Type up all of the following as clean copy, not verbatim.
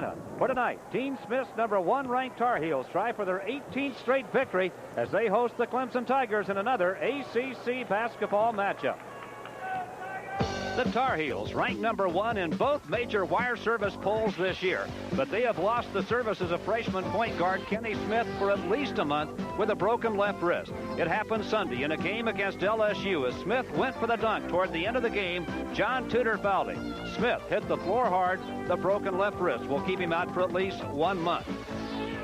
Carolina. For tonight, Dean Smith's #1 ranked Tar Heels try for their 18th straight victory as they host the Clemson Tigers in another ACC basketball matchup. The Tar Heels rank #1 in both major wire service polls this year, but they have lost the services of freshman point guard Kenny Smith for at least a month with a broken left wrist. It happened Sunday in a game against LSU as Smith went for the dunk toward the end of the game. John Tudor fouled him. Smith hit the floor hard. The broken left wrist will keep him out for at least 1 month.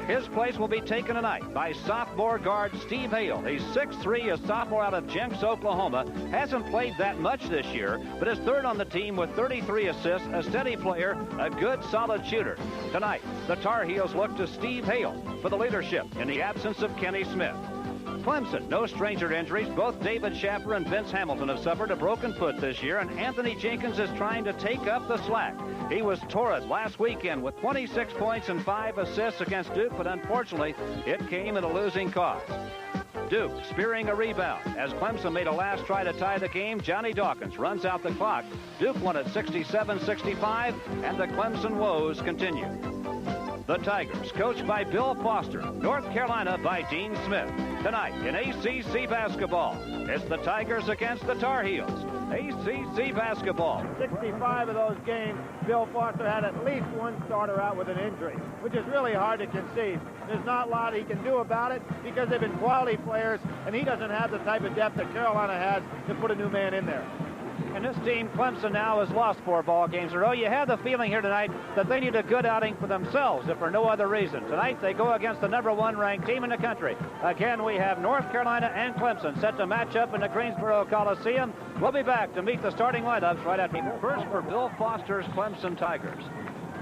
His place will be taken tonight by sophomore guard Steve Hale. He's 6'3", a sophomore out of Jenks, Oklahoma. Hasn't played that much this year, but is third on the team with 33 assists, a steady player, a good, solid shooter. Tonight, the Tar Heels look to Steve Hale for the leadership in the absence of Kenny Smith. Clemson, no stranger to injuries. Both David Schaffer and Vince Hamilton have suffered a broken foot this year, and Anthony Jenkins is trying to take up the slack. He was torrid last weekend with 26 points and 5 assists against Duke, but unfortunately, it came at a losing cause. Duke spearing a rebound. As Clemson made a last try to tie the game, Johnny Dawkins runs out the clock. Duke won at 67-65, and the Clemson woes continue. The Tigers, coached by Bill Foster. North Carolina by Dean Smith. Tonight in ACC basketball, it's the Tigers against the Tar Heels. ACC basketball. 65 of those games, Bill Foster had at least one starter out with an injury, which is really hard to conceive. There's not a lot he can do about it because they've been quality players, and he doesn't have the type of depth that Carolina has to put a new man in there. And this team, Clemson, now has lost 4 ball games in a row. You have the feeling here tonight that they need a good outing for themselves, if for no other reason. Tonight, they go against the #1 ranked team in the country. Again, we have North Carolina and Clemson set to match up in the Greensboro Coliseum. We'll be back to meet the starting lineups right after people. First for Bill Foster's Clemson Tigers.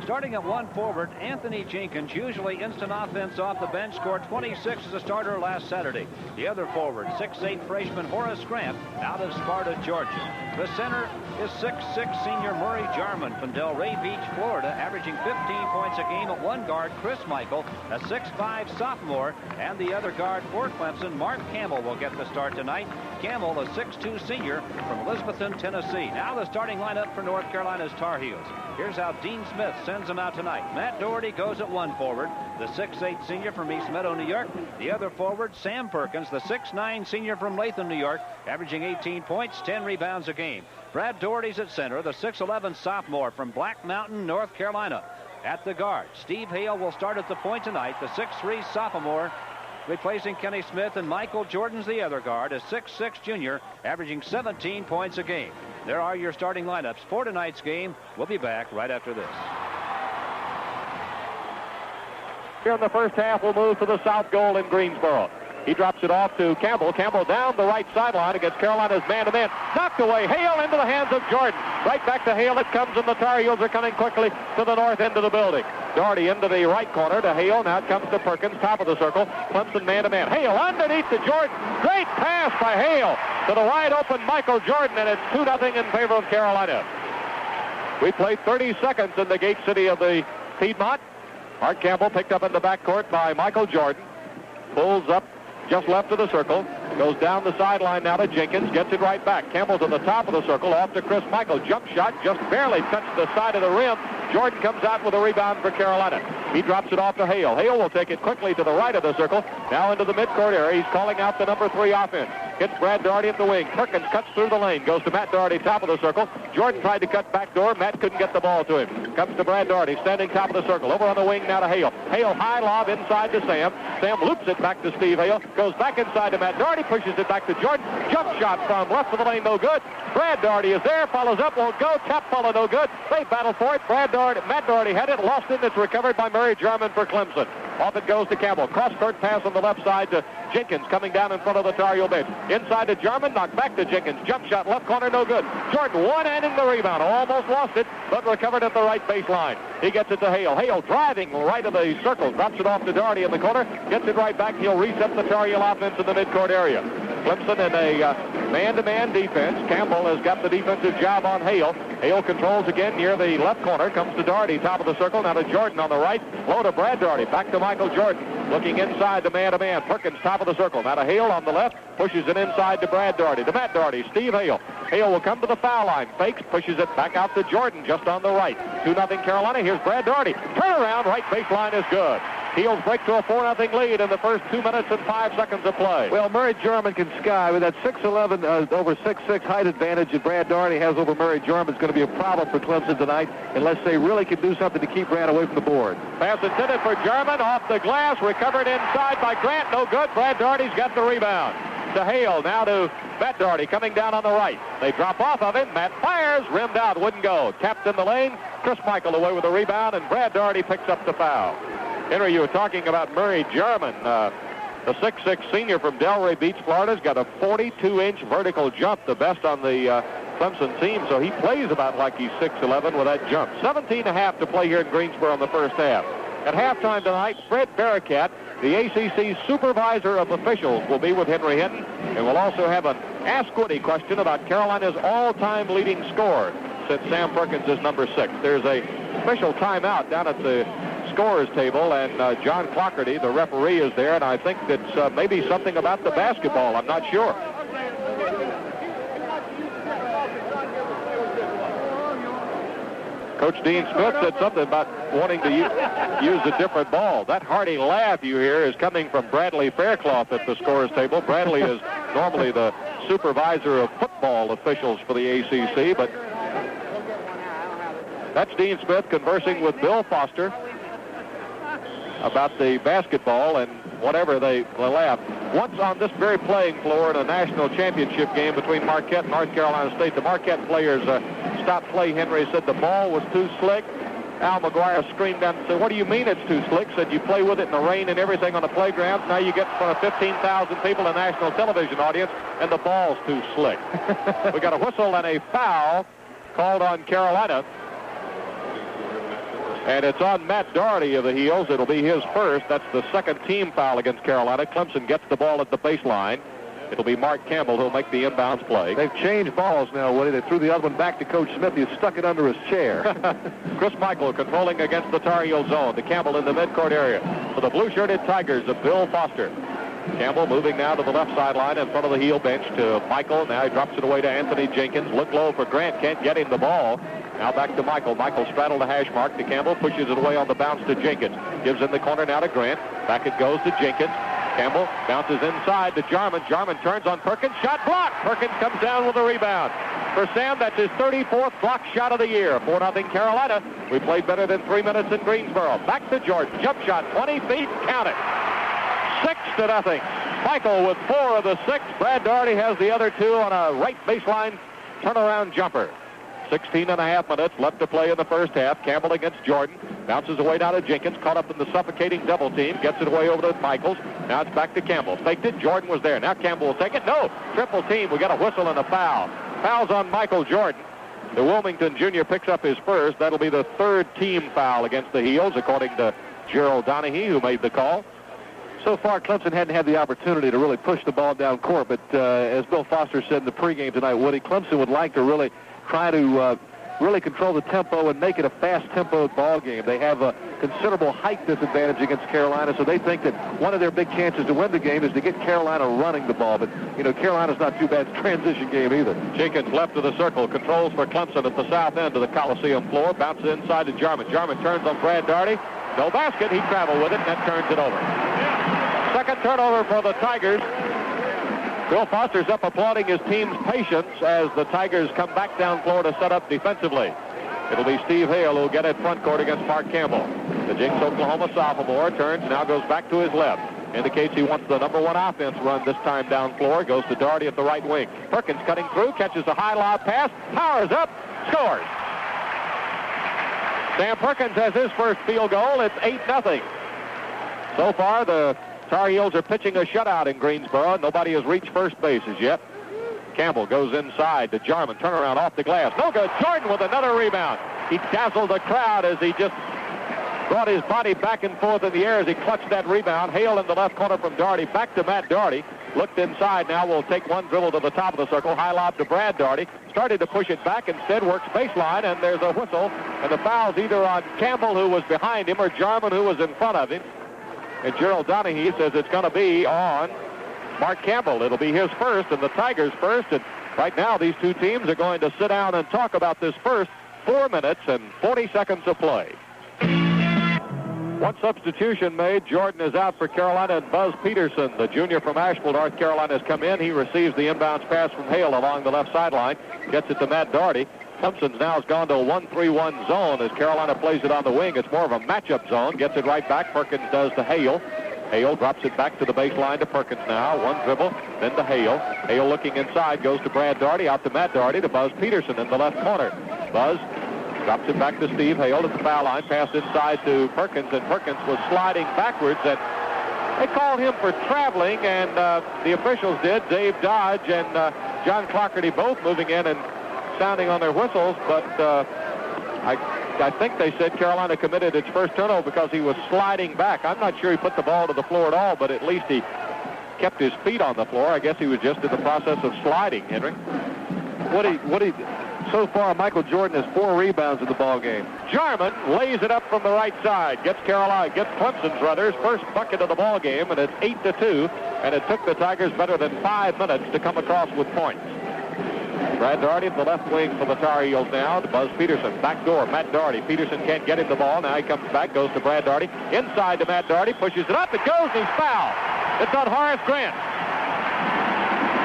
Starting at 1 forward, Anthony Jenkins, usually instant offense off the bench, scored 26 as a starter last Saturday. The other forward, 6'8" freshman Horace Grant, out of Sparta, Georgia. The center is 6'6" senior Murray Jarman from Delray Beach, Florida, averaging 15 points a game. At 1 guard, Chris Michael, a 6'5" sophomore, and the other guard for Clemson, Mark Campbell, will get the start tonight. Campbell, a 6'2" senior from Elizabethton, Tennessee. Now the starting lineup for North Carolina's Tar Heels. Here's how Dean Smith sends them out tonight. Matt Doherty goes at 1 forward, the 6'8" senior from East Meadow, New York. The other forward, Sam Perkins, the 6'9" senior from Latham, New York, averaging 18 points, 10 rebounds a game. Brad Doherty's at center, the 6'11" sophomore from Black Mountain, North Carolina. At the guard, Steve Hale will start at the point tonight, the 6'3" sophomore, replacing Kenny Smith, and Michael Jordan's the other guard, a 6'6" junior, averaging 17 points a game. There are your starting lineups for tonight's game. We'll be back right after this. Here in the first half, we'll move to the south goal in Greensboro. He drops it off to Campbell. Campbell down the right sideline against Carolina's man-to-man. Knocked away. Hale into the hands of Jordan. Right back to Hale it comes, and the Tar Heels are coming quickly to the north end of the building. Doherty into the right corner to Hale. Now it comes to Perkins, top of the circle. Clemson man-to-man. Hale underneath to Jordan. Great pass by Hale to the wide-open Michael Jordan, and it's 2-0 in favor of Carolina. We play 30 seconds in the gate city of the Piedmont. Mark Campbell picked up in the backcourt by Michael Jordan. Pulls up just left of the circle. Goes down the sideline now to Jenkins. Gets it right back. Campbell to the top of the circle. Off to Chris Michael. Jump shot. Just barely touched the side of the rim. Jordan comes out with a rebound for Carolina. He drops it off to Hale. Hale will take it quickly to the right of the circle. Now into the midcourt area. He's calling out the #3 offense. Hits Brad Doherty at the wing. Perkins cuts through the lane. Goes to Matt Doherty, top of the circle. Jordan tried to cut back door. Matt couldn't get the ball to him. Comes to Brad Doherty, standing top of the circle. Over on the wing now to Hale. Hale high lob inside to Sam. Sam loops it back to Steve Hale. Goes back inside to Matt Doherty. Pushes it back to Jordan. Jump shot from left of the lane, no good. Brad Doherty is there. Follows up, won't go. Tap follow, no good. They battle for it. Matt Doherty had it. Lost it. It's recovered by Murray Jarman for Clemson. Off it goes to Campbell. Cross-court pass on the left side to Jenkins, coming down in front of the Tar Heel bench. Inside to Jarman, knocked back to Jenkins. Jump shot, left corner, no good. Jordan one-handing the rebound. Almost lost it, but recovered at the right baseline. He gets it to Hale. Hale driving right of the circle. Drops it off to Doherty in the corner. Gets it right back. He'll reset the Tar Heel offense in the midcourt area. Clemson in a man-to-man defense. Campbell has got the defensive job on Hale. Hale controls again near the left corner. Comes to Doherty, top of the circle. Now to Jordan on the right. Low to Brad Doherty. Back to Michael Jordan. Looking inside to man-to-man. Perkins, top of the circle. Now to Hale on the left. Pushes it inside to Brad Doherty. To Matt Doherty. Steve Hale. Hale will come to the foul line. Fakes. Pushes it back out to Jordan just on the right. 2-0 Carolina. Here's Brad Doherty. Turn around. Right baseline is good. Heels break to a 4-0 lead in the first 2 minutes and 5 seconds of play. Well, Murray German can sky with that 6'11", over 6'6" height advantage that Brad Doherty has over Murray German. It's going to be a problem for Clemson tonight unless they really can do something to keep Brad away from the board. Pass intended for German, off the glass, recovered inside by Grant. No good. Brad Doherty's got the rebound. To Hale, now to Matt Doherty coming down on the right. They drop off of him. Matt fires, rimmed out, wouldn't go. Tapped in the lane. Chris Michael away with the rebound, and Brad Doherty picks up the foul. Henry, you were talking about Murray German. The 6'6" senior from Delray Beach, Florida, has got a 42-inch vertical jump, the best on the Clemson team, so he plays about like he's 6'11" with that jump. 17.5 to play here in Greensboro in the first half. At halftime tonight, Fred Barricat, the ACC supervisor of officials, will be with Henry Hinton, and we'll also have an Ask Woody question about Carolina's all-time leading scorer since Sam Perkins is number 6. There's a special timeout down at the scorers table, and John Clockerty, the referee, is there, and I think that's maybe something about the basketball. I'm not sure. Coach Dean Smith said something about wanting to use a different ball. That hearty laugh you hear is coming from Bradley Faircloth at the scorers table. Bradley is normally the supervisor of football officials for the ACC, but that's Dean Smith conversing with Bill Foster about the basketball and whatever they laugh. Once on this very playing floor in a national championship game between Marquette and North Carolina State, the Marquette players stopped play. Henry said the ball was too slick. Al McGuire screamed out and said, "What do you mean it's too slick?" Said, "You play with it in the rain and everything on the playground. Now you get in front of 15,000 people, a national television audience, and the ball's too slick." We got a whistle and a foul called on Carolina. And it's on Matt Doherty of the Heels. It'll be his first. That's the second team foul against Carolina. Clemson gets the ball at the baseline. It'll be Mark Campbell who'll make the inbounds play. They've changed balls now, Woody. They threw the other one back to Coach Smith. He stuck it under his chair. Chris Michael controlling against the Tar Heel zone. To Campbell in the midcourt area for the blue-shirted Tigers of Bill Foster. Campbell moving now to the left sideline in front of the Heel bench to Michael. Now he drops it away to Anthony Jenkins. Look low for Grant. Can't get him the ball. Now back to Michael. Michael straddled the hash mark to Campbell. Pushes it away on the bounce to Jenkins. Gives in the corner now to Grant. Back it goes to Jenkins. Campbell bounces inside to Jarman. Jarman turns on Perkins. Shot blocked. Perkins comes down with a rebound. For Sam, that's his 34th block shot of the year. 4-0 Carolina. We played better than 3 minutes in Greensboro. Back to Jordan. Jump shot. 20 feet. Count it. 6-0. Michael with 4 of the 6. Brad Doherty has the other 2 on a right baseline turnaround jumper. 16.5 minutes left to play in the first half. Campbell against Jordan. Bounces away down to Jenkins. Caught up in the suffocating double team. Gets it away over to Michaels. Now it's back to Campbell. Faked it. Jordan was there. Now Campbell will take it. No. Triple team. We got a whistle and a foul. Foul's on Michael Jordan. The Wilmington junior picks up his first. That'll be the 3rd team foul against the Heels, according to Gerald Donahue, who made the call. So far, Clemson hadn't had the opportunity to really push the ball down court, but as Bill Foster said in the pregame tonight, Woody, Clemson would like to really try to really control the tempo and make it a fast-tempoed ball game. They have a considerable height disadvantage against Carolina, so they think that one of their big chances to win the game is to get Carolina running the ball. But, you know, Carolina's not too bad. It's a transition game either. Jenkins left of the circle, controls for Clemson at the south end of the Coliseum floor, bounces inside to Jarman. Jarman turns on Brad Doherty. No basket. He traveled with it, and that turns it over. Second turnover for the Tigers. Bill Foster's up applauding his team's patience as the Tigers come back down floor to set up defensively. It'll be Steve Hale who'll get it front court against Mark Campbell. The Jinx Oklahoma sophomore turns, now goes back to his left. Indicates he wants the #1 offense run this time down floor. Goes to Doherty at the right wing. Perkins cutting through, catches a high lob pass, powers up, scores. Sam Perkins has his first field goal. It's 8-0. So far, the Tar Heels are pitching a shutout in Greensboro. Nobody has reached first base as yet. Campbell goes inside to Jarman. Turnaround off the glass. No good. Jordan with another rebound. He dazzled the crowd as he just brought his body back and forth in the air as he clutched that rebound. Hale in the left corner from Doherty. Back to Matt Doherty. Looked inside. Now will take one dribble to the top of the circle. High lob to Brad Daugherty. Started to push it back. Instead works baseline, and there's a whistle. And the foul's either on Campbell, who was behind him, or Jarman, who was in front of him. And Gerald Donahue says it's going to be on Mark Campbell. It'll be his first and the Tigers' first. And right now these two teams are going to sit down and talk about this first 4 minutes and 40 seconds of play. One substitution made. Jordan is out for Carolina, and Buzz Peterson, the junior from Asheville, North Carolina, has come in. He receives the inbounds pass from Hale along the left sideline. Gets it to Matt Daugherty. Clemson's now has gone to a 1-3-1 zone as Carolina plays it on the wing. It's more of a matchup zone. Gets it right back. Perkins does to Hale. Hale drops it back to the baseline to Perkins now. One dribble, then to Hale. Hale looking inside, goes to Brad Daugherty, out to Matt Daugherty, to Buzz Peterson in the left corner. Buzz drops it back to Steve Hale at the foul line. Pass inside to Perkins, and Perkins was sliding backwards. And they called him for traveling, and the officials did. Dave Dodge and John Clougherty both moving in and sounding on their whistles, but I think they said Carolina committed its first turnover because he was sliding back. I'm not sure he put the ball to the floor at all, but at least he kept his feet on the floor. I guess he was just in the process of sliding, Henry. So far, Michael Jordan has 4 rebounds in the ball game. Jarman lays it up from the right side. Gets Clemson's first bucket of the ball game, and it's 8-2. And it took the Tigers better than 5 minutes to come across with points. Brad Daugherty at the left wing for the Tar Heels now to Buzz Peterson. Back door, Matt Daugherty. Peterson can't get him the ball. Now he comes back, goes to Brad Daugherty. Inside to Matt Daugherty, pushes it up. It goes, he's fouled. It's on Horace Grant.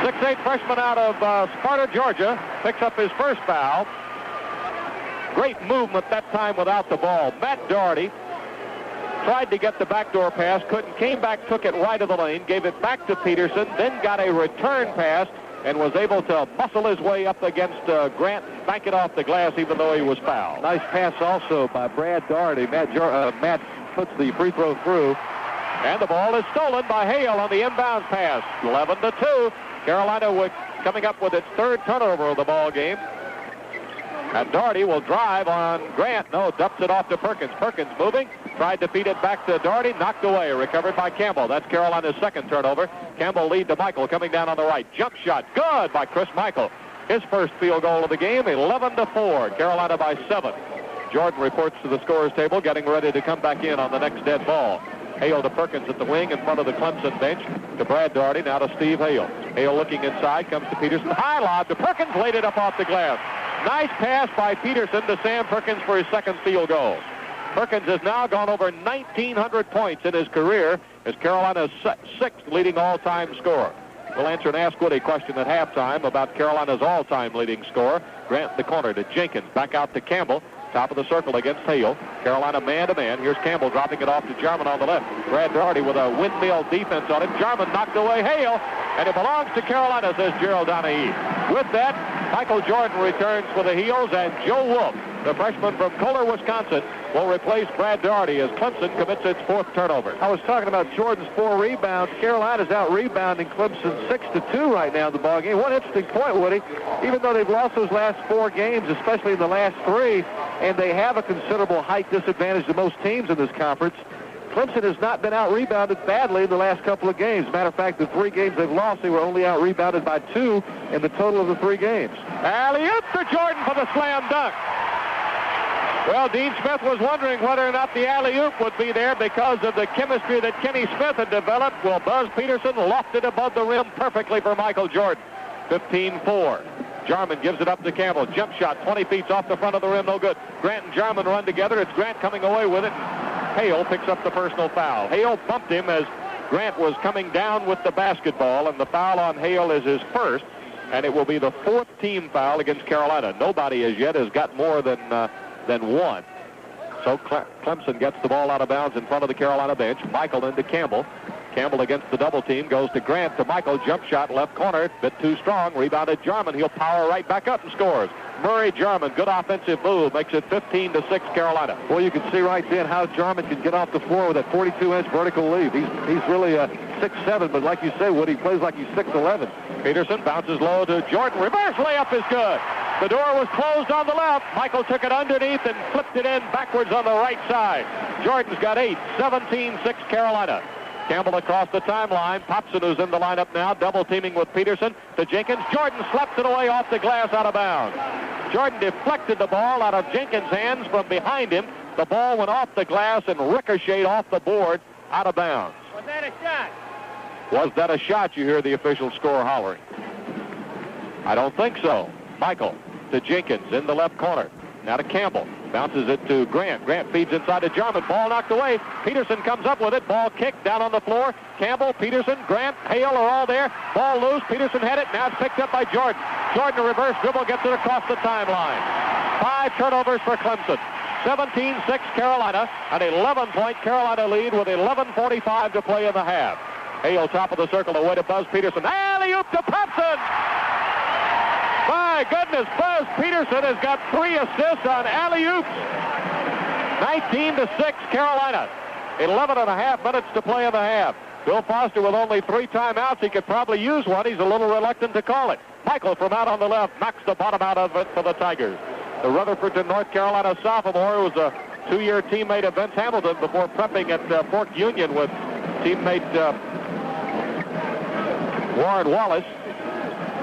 6'8" freshman out of Sparta, Georgia, picks up his first foul. Great movement that time without the ball. Matt Daugherty tried to get the backdoor pass, couldn't, came back, took it right of the lane, gave it back to Peterson, then got a return pass and was able to muscle his way up against Grant and bank it off the glass even though he was fouled. Nice pass also by Brad Daugherty. Matt puts the free throw through. And the ball is stolen by Hale on the inbounds pass. 11-2. Carolina coming up with its third turnover of the ball game. And Daugherty will drive on Grant. No, dumps it off to Perkins. Perkins moving. Tried to feed it back to Daugherty. Knocked away. Recovered by Campbell. That's Carolina's second turnover. Campbell lead to Michael coming down on the right. Jump shot. Good by Chris Michael. His first field goal of the game. 11-4. Carolina by 7. Jordan reports to the scorer's table, getting ready to come back in on the next dead ball. Hale to Perkins at the wing in front of the Clemson bench. To Brad Daugherty, now to Steve Hale. Hale looking inside, comes to Peterson. High lob to Perkins, laid it up off the glass. Nice pass by Peterson to Sam Perkins for his second field goal. Perkins has now gone over 1,900 points in his career as Carolina's sixth leading all-time scorer. We'll answer an Ask Woody question at halftime about Carolina's all-time leading scorer. Grant in the corner to Jenkins, back out to Campbell. Top of the circle against Hale. Carolina man-to-man. Here's Campbell dropping it off to Jarman on the left. Brad Daugherty with a windmill defense on him. Jarman knocked away Hale, and it belongs to Carolina, says Gerald Donahue. With that, Michael Jordan returns for the Heels, and Joe Wolf, the freshman from Kohler, Wisconsin, will replace Brad Daugherty as Clemson commits its fourth turnover. I was talking about Jordan's 4 rebounds. Carolina's out-rebounding Clemson 6-2 right now in the ballgame. One interesting point, Woody, even though they've lost those last 4 games, especially in the last 3, and they have a considerable height disadvantage to most teams in this conference, Clemson has not been out-rebounded badly in the last couple of games. Matter of fact, the 3 games they've lost, they were only out-rebounded by 2 in the total of the 3 games. Alley-oop to Jordan for the slam dunk. Well, Dean Smith was wondering whether or not the alley-oop would be there because of the chemistry that Kenny Smith had developed. Well, Buzz Peterson lofted above the rim perfectly for Michael Jordan. 15-4. Jarman gives it up to Campbell. Jump shot, 20 feet off the front of the rim, no good. Grant and Jarman run together. It's Grant coming away with it. Hale picks up the personal foul. Hale bumped him as Grant was coming down with the basketball, and the foul on Hale is his first, and it will be the 4th team foul against Carolina. Nobody as yet has got more than 1. So Clemson gets the ball out of bounds in front of the Carolina bench. Michael into Campbell. Campbell against the double team goes to Grant to Michael. Jump shot left corner. Bit too strong. Rebounded Jarman. He'll power right back up and scores. Murray Jarman, good offensive move. Makes it 15-6 Carolina. Well, you can see right then how Jarman can get off the floor with that 42-inch vertical leap. He's really a 6'7", but like you say, Woody, he plays like he's 6'11". Peterson bounces low to Jordan. Reverse layup is good. The door was closed on the left. Michael took it underneath and flipped it in backwards on the right side. Jordan's got 8. 17-6 Carolina. Campbell across the timeline. Popson, who's in the lineup now, double teaming with Peterson to Jenkins. Jordan slaps it away off the glass, out of bounds. Jordan deflected the ball out of Jenkins' hands from behind him. The ball went off the glass and ricocheted off the board, out of bounds. Was that a shot? Was that a shot? You hear the official score hollering. I don't think so. Michael to Jenkins in the left corner. Now to Campbell. Bounces it to Grant. Grant feeds inside to Jarman. Ball knocked away. Peterson comes up with it. Ball kicked down on the floor. Campbell, Peterson, Grant, Hale are all there. Ball loose. Peterson had it. Now it's picked up by Jordan. Jordan, a reverse dribble, gets it across the timeline. 5 turnovers for Clemson. 17-6 Carolina. An 11-point Carolina lead with 11:45 to play in the half. Hale, top of the circle, away to Buzz Peterson. Alley-oop to Popson! My goodness, Buzz Peterson has got 3 assists on alley-oops. 19-6 Carolina. 11.5 minutes to play in the half. Bill Foster with only 3 timeouts. He could probably use one. He's a little reluctant to call it. Michael from out on the left knocks the bottom out of it for the Tigers. The Rutherford, North Carolina sophomore, was a 2-year teammate of Vince Hamilton before prepping at Fort Union with teammate Warren Wallace.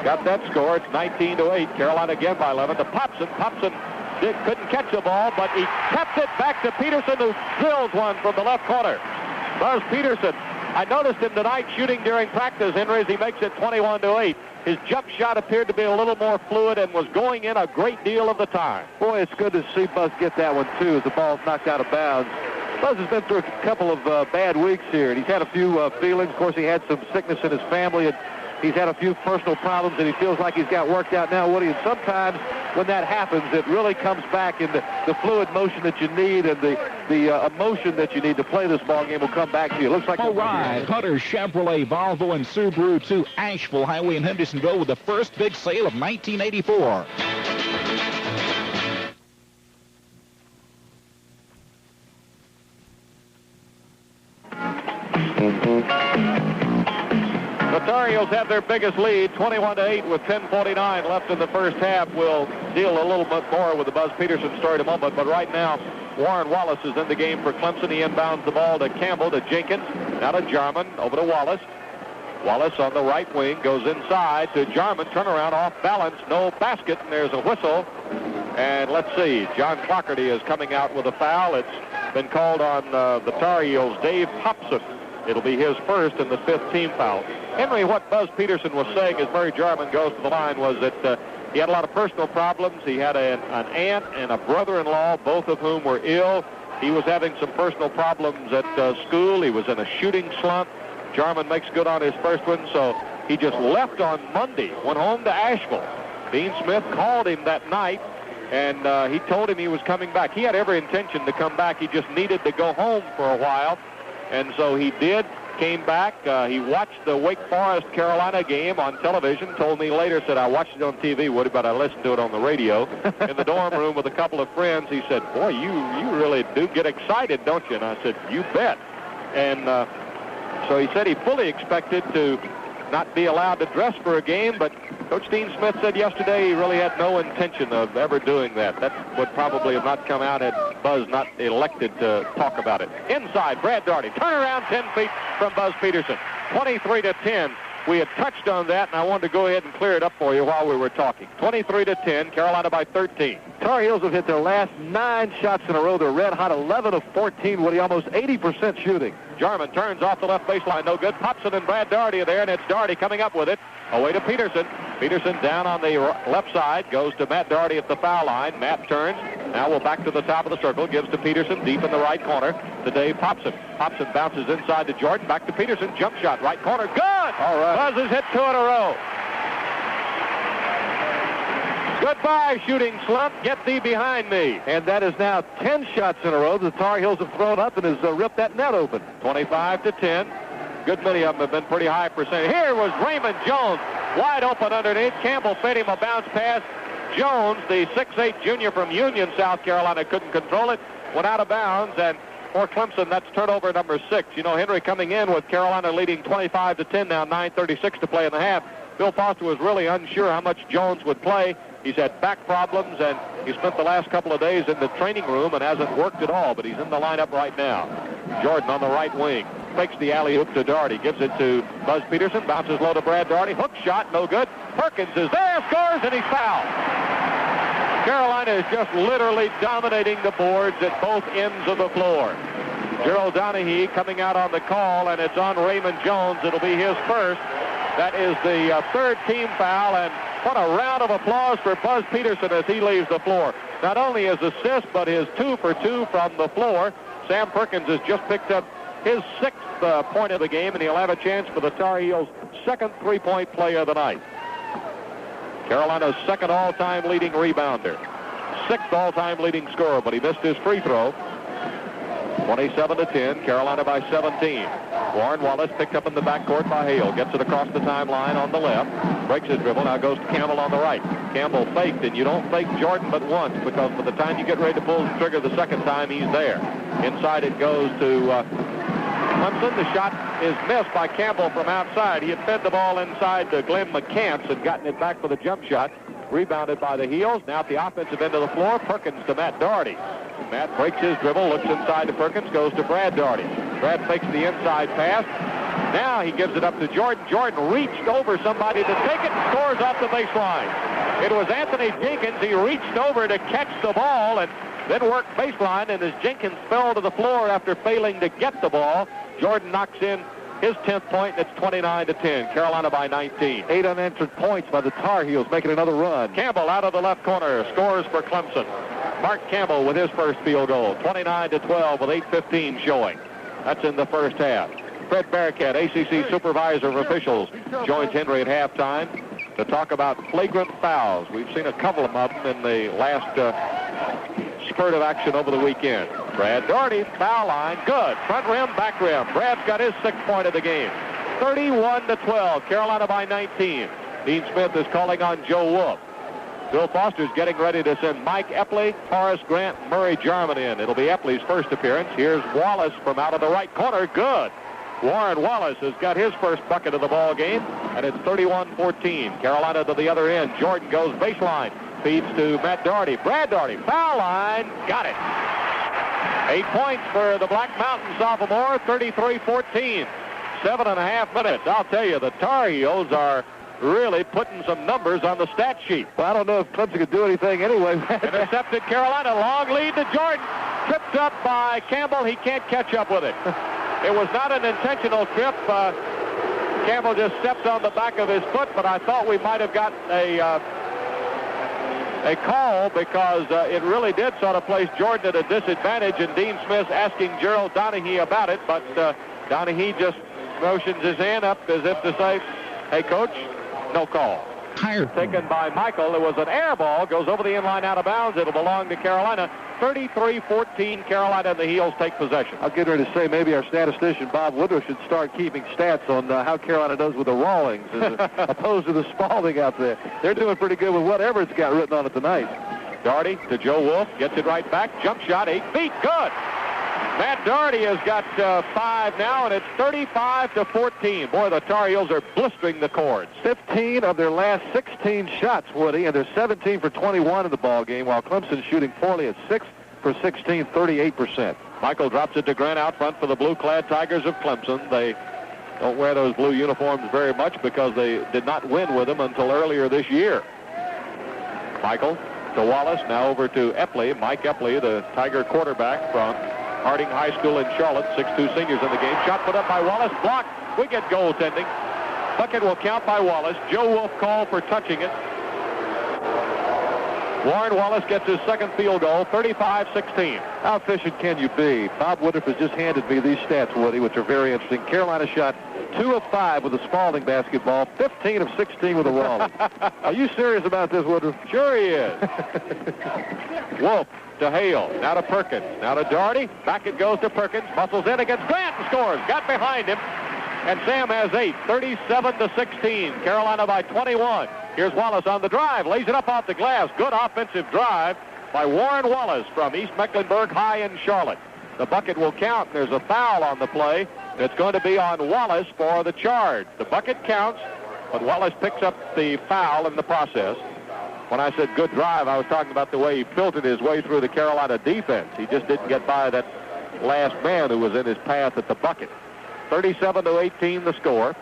Got that score. It's 19-8. Carolina again by 11 to Popson. Popson couldn't catch the ball, but he kept it back to Peterson, who drills one from the left corner. Buzz Peterson. I noticed him tonight shooting during practice, Henry, as he makes it 21-8. His jump shot appeared to be a little more fluid and was going in a great deal of the time. Boy, it's good to see Buzz get that one, too, as the ball's knocked out of bounds. Buzz has been through a couple of bad weeks here, and he's had a few feelings. Of course, he had some sickness in his family, and he's had a few personal problems that he feels like he's got worked out now, Woody. And sometimes when that happens, it really comes back in the fluid motion that you need, and the emotion that you need to play this ball game will come back to you. It looks like all right, Hunter Chevrolet, Volvo, and Subaru to Asheville Highway in Hendersonville with the first big sale of 1984. The Tar Heels have their biggest lead, 21-8 with 10:49 left in the first half. We'll deal a little bit more with the Buzz Peterson story in a moment, but right now, Warren Wallace is in the game for Clemson. He inbounds the ball to Campbell, to Jenkins, now to Jarman, over to Wallace. Wallace on the right wing goes inside to Jarman, turnaround off balance, no basket, and there's a whistle. And let's see, John Clockerty is coming out with a foul. It's been called on the Tar Heels, Dave Hobson. It'll be his first and the 5th team foul. Henry, what Buzz Peterson was saying as Murray Jarman goes to the line was that he had a lot of personal problems. He had an aunt and a brother-in-law, both of whom were ill. He was having some personal problems at school. He was in a shooting slump. Jarman makes good on his first one, so he just left on Monday, went home to Asheville. Dean Smith called him that night, and he told him he was coming back. He had every intention to come back. He just needed to go home for a while. And so he did, came back. He watched the Wake Forest Carolina game on television, told me later, said, I watched it on TV, Woody, but I listened to it on the radio. In the dorm room with a couple of friends, he said, boy, you really do get excited, don't you? And I said, you bet. And so he said he fully expected to not be allowed to dress for a game, but Coach Dean Smith said yesterday he really had no intention of ever doing that. That would probably have not come out had Buzz not elected to talk about it. Inside, Brad Daugherty, turn around 10 feet from Buzz Peterson. 23-10. We had touched on that, and I wanted to go ahead and clear it up for you while we were talking. 23-10, Carolina by 13. Tar Heels have hit their last 9 shots in a row. They're red hot, 11 of 14, Woody, almost 80% shooting. Jarman turns off the left baseline, no good. Popson and Brad Daugherty are there, and it's Daugherty coming up with it. Away to Peterson. Peterson down on the left side, goes to Matt Daugherty at the foul line. Matt turns. Now we'll back to the top of the circle. Gives to Peterson deep in the right corner to Dave Popson. Popson bounces inside to Jordan. Back to Peterson. Jump shot, right corner. Good! All right. Buzz has hit 2 in a row. Goodbye, shooting slump. Get thee behind me. And that is now 10 shots in a row. The Tar Heels have thrown up and has ripped that net open. 25-10. Good many of them have been pretty high percentage. Here was Raymond Jones, wide open underneath. Campbell fed him a bounce pass. Jones, the 6'8 junior from Union, South Carolina, couldn't control it. Went out of bounds, and for Clemson, that's turnover number 6. You know, Henry coming in with Carolina leading 25-10 now, 9:36 to play in the half. Bill Foster was really unsure how much Jones would play. He's had back problems, and he spent the last couple of days in the training room and hasn't worked at all, but he's in the lineup right now. Jordan on the right wing. fakes the alley-oop to Doherty, gives it to Buzz Peterson, bounces low to Brad Doherty, hook shot, no good. Perkins is there, scores, and he's fouled. Carolina is just literally dominating the boards at both ends of the floor. Gerald Donahue coming out on the call, and it's on Raymond Jones. It'll be his first. That is the third team foul, and what a round of applause for Buzz Peterson as he leaves the floor. Not only his assist, but his 2 for 2 from the floor. Sam Perkins has just picked up his 6th point of the game, and he'll have a chance for the Tar Heels' second three-point play of the night. Carolina's second all-time leading rebounder, 6th all-time leading scorer, but he missed his free throw. 27-10, Carolina by 17. Warren Wallace picked up in the backcourt by Hale. Gets it across the timeline on the left. Breaks his dribble. Now goes to Campbell on the right. Campbell faked, and you don't fake Jordan but once, because by the time you get ready to pull the trigger the second time, he's there. Inside it goes to Clemson. The shot is missed by Campbell from outside. He had fed the ball inside to Glenn McCants and gotten it back for the jump shot. Rebounded by the Heels. Now at the offensive end of the floor, Perkins to Matt Doherty. Matt breaks his dribble, looks inside to Perkins, goes to Brad Doherty. Brad fakes the inside pass. Now he gives it up to Jordan. Jordan reached over somebody to take it and scores off the baseline. It was Anthony Jenkins. He reached over to catch the ball and then worked baseline, and as Jenkins fell to the floor after failing to get the ball, Jordan knocks in his 10th point, and it's 29-10. Carolina by 19. 8 unanswered points by the Tar Heels, making another run. Campbell out of the left corner scores for Clemson. Mark Campbell with his first field goal. 29-12 with 8:15 showing. That's in the first half. Fred Bearcat, ACC Supervisor of Officials, joins Henry at halftime to talk about flagrant fouls. We've seen a couple of them in the last spurt of action over the weekend. Brad Doherty, foul line, good. Front rim, back rim. Brad's got his 6th point of the game. 31-12, Carolina by 19. Dean Smith is calling on Joe Wolf. Bill Foster's getting ready to send Mike Epley, Horace Grant, Murray Jarman in. It'll be Epley's first appearance. Here's Wallace from out of the right corner. Good. Warren Wallace has got his first bucket of the ball game, and it's 31-14. Carolina to the other end. Jordan goes baseline. Feeds to Matt Doherty. Brad Doherty, foul line. Got it. 8 points for the Black Mountain sophomore, 33-14. 7.5 minutes. I'll tell you, the Tar Heels are really putting some numbers on the stat sheet. Well, I don't know if Clemson could do anything anyway. Intercepted Carolina. Long lead to Jordan. Tripped up by Campbell. He can't catch up with it. It was not an intentional trip. Campbell just stepped on the back of his foot, but I thought we might have got a call because it really did sort of place Jordan at a disadvantage, and Dean Smith asking Gerald Donahue about it, but Donahue just motions his hand up as if to say, hey, Coach, no call. Taken by Michael. It was an air ball, goes over the inline out of bounds. It'll belong to Carolina. 33-14, Carolina, and the Heels take possession. I'll get ready to say maybe our statistician, Bob Woodruff, should start keeping stats on how Carolina does with the Rawlings as opposed to the Spalding out there. They're doing pretty good with whatever it's got written on it tonight. Doherty to Joe Wolf, gets it right back. Jump shot, 8 feet, good. Matt Doherty has got 5 now, and it's 35-14. Boy, the Tar Heels are blistering the cords. 15 of their last 16 shots, Woody, and they're 17 for 21 in the ball game, while Clemson's shooting poorly at 6 for 16, 38%. Michael drops it to Grant out front for the blue-clad Tigers of Clemson. They don't wear those blue uniforms very much because they did not win with them until earlier this year. Michael to Wallace, now over to Epley. Mike Epley, the Tiger quarterback from Harding High School in Charlotte, 6'2 seniors in the game. Shot put up by Wallace, blocked. We get goaltending. Bucket will count by Wallace. Joe Wolf called for touching it. Warren Wallace gets his second field goal, 35-16. How efficient can you be? Bob Woodruff has just handed me these stats, Woody, which are very interesting. Carolina shot 2 of 5 with a Spalding basketball, 15 of 16 with a Rawlings. Are you serious about this, Woodruff? Sure he is. Wolf to Hale, now to Perkins, now to Doherty. Back it goes to Perkins, muscles in against Grant and scores. Got behind him, and Sam has 8, 37-16. Carolina by 21. Here's Wallace on the drive, lays it up off the glass. Good offensive drive by Warren Wallace from East Mecklenburg High in Charlotte. The bucket will count. There's a foul on the play. It's going to be on Wallace for the charge. The bucket counts, but Wallace picks up the foul in the process. When I said good drive, I was talking about the way he filtered his way through the Carolina defense. He just didn't get by that last man who was in his path at the bucket. 37-18 the score.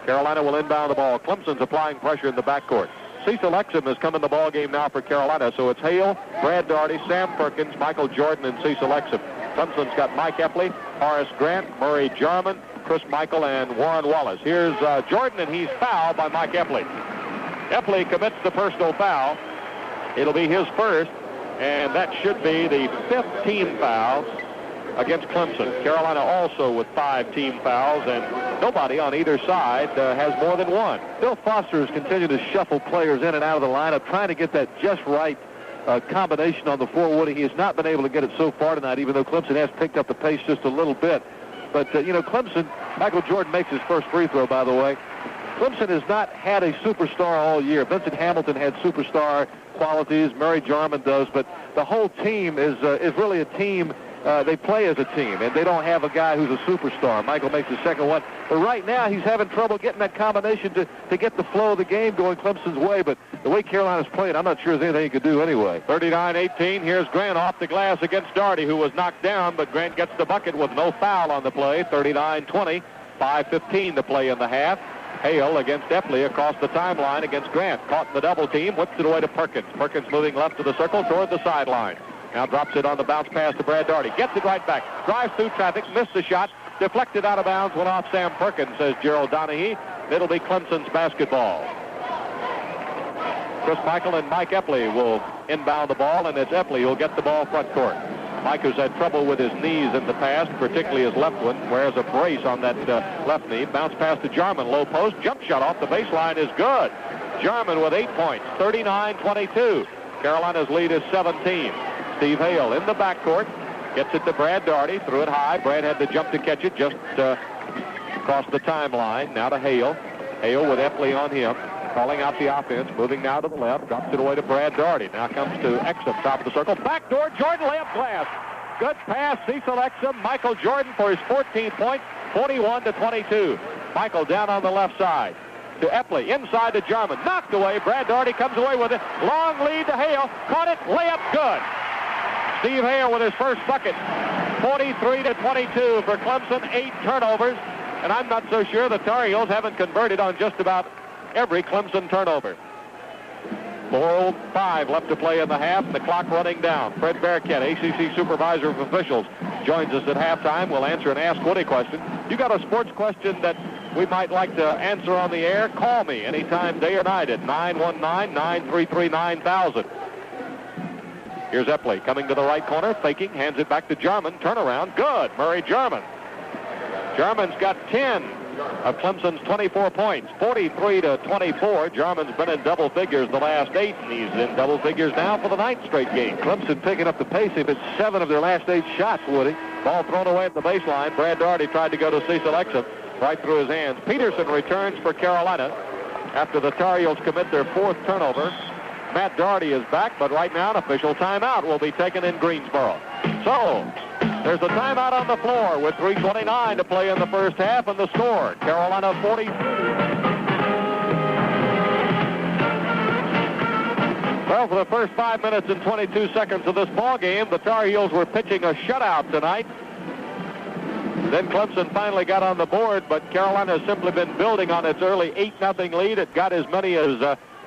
Carolina will inbound the ball. Clemson's applying pressure in the backcourt. Cecil Exum has come in the ball game now for Carolina, so it's Hale, Brad Daugherty, Sam Perkins, Michael Jordan, and Cecil Exum. Clemson's got Mike Epley, Horace Grant, Murray Jarman, Chris Michael, and Warren Wallace. Here's Jordan, and he's fouled by Mike Epley. Epley commits the personal foul. It'll be his first, and that should be the 5th team foul against Clemson. Carolina also with 5 team fouls, and nobody on either side has more than one. Bill Foster has continued to shuffle players in and out of the lineup, trying to get that just right combination on the floor. Woody, he has not been able to get it so far tonight, even though Clemson has picked up the pace just a little bit. But, Clemson, Michael Jordan makes his first free throw, by the way. Clemson has not had a superstar all year. Vincent Hamilton had superstar qualities. Murray Jarman does. But the whole team is really a team. They play as a team, and they don't have a guy who's a superstar. Michael makes the second one. But right now, he's having trouble getting that combination to get the flow of the game going Clemson's way. But the way Carolina's playing, I'm not sure there's anything he could do anyway. 39-18. Here's Grant off the glass against Daugherty, who was knocked down, but Grant gets the bucket with no foul on the play. 39-20. 5:15 to play in the half. Hale against Epley across the timeline against Grant. Caught in the double team. Whips it away to Perkins. Perkins moving left to the circle toward the sideline. Now drops it on the bounce pass to Brad Daugherty. Gets it right back. Drives through traffic. Missed the shot. Deflected out of bounds. Went off Sam Perkins, says Gerald Donahue. It'll be Clemson's basketball. Chris Michael and Mike Epley will inbound the ball, and it's Epley who'll get the ball front court. Mike has had trouble with his knees in the past, particularly his left one. Wears a brace on that left knee. Bounce pass to Jarman. Low post. Jump shot off the baseline is good. Jarman with 8 points. 39-22. Carolina's lead is 17. Steve Hale in the backcourt. Gets it to Brad Daugherty. Threw it high. Brad had to jump to catch it just across the timeline. Now to Hale. Hale with Epley on him. Calling out the offense. Moving now to the left. Drops it away to Brad Daugherty. Now comes to Exum. Top of the circle. Backdoor. Jordan layup glass. Good pass. Cecil Exum. Michael Jordan for his 14th point. 41-22. Michael down on the left side. To Epley. Inside to Jarman. Knocked away. Brad Daugherty comes away with it. Long lead to Hale. Caught it. Layup good. Steve Hale with his first bucket. 43-22 for Clemson. 8 turnovers. And I'm not so sure the Tar Heels haven't converted on just about every Clemson turnover. 4:05 left to play in the half, and the clock running down. Fred Bearcat, ACC Supervisor of Officials, joins us at halftime. We'll answer an Ask Woody question. You got a sports question that we might like to answer on the air? Call me anytime, day or night, at 919-933-9000. Here's Epley coming to the right corner, faking, hands it back to Jarman. Turnaround, good. Murray Jarman. Jarman's got 10 of Clemson's 24 points. 43-24. Jarman's been in double figures the last 8, and he's in double figures now for the 9th straight game. Clemson picking up the pace. They've hit 7 of their last 8 shots, Woody. Ball thrown away at the baseline. Brad Daugherty tried to go to Cecil Exum. Right through his hands. Peterson returns for Carolina after the Tar Heels commit their 4th turnover. Matt Daugherty is back, but right now an official timeout will be taken in Greensboro. So, there's a timeout on the floor with 3:29 to play in the first half, and the score, Carolina 40. Well, for the first 5 minutes and 22 seconds of this ball game, the Tar Heels were pitching a shutout tonight. Then Clemson finally got on the board, but Carolina has simply been building on its early 8-0 lead. It got as many as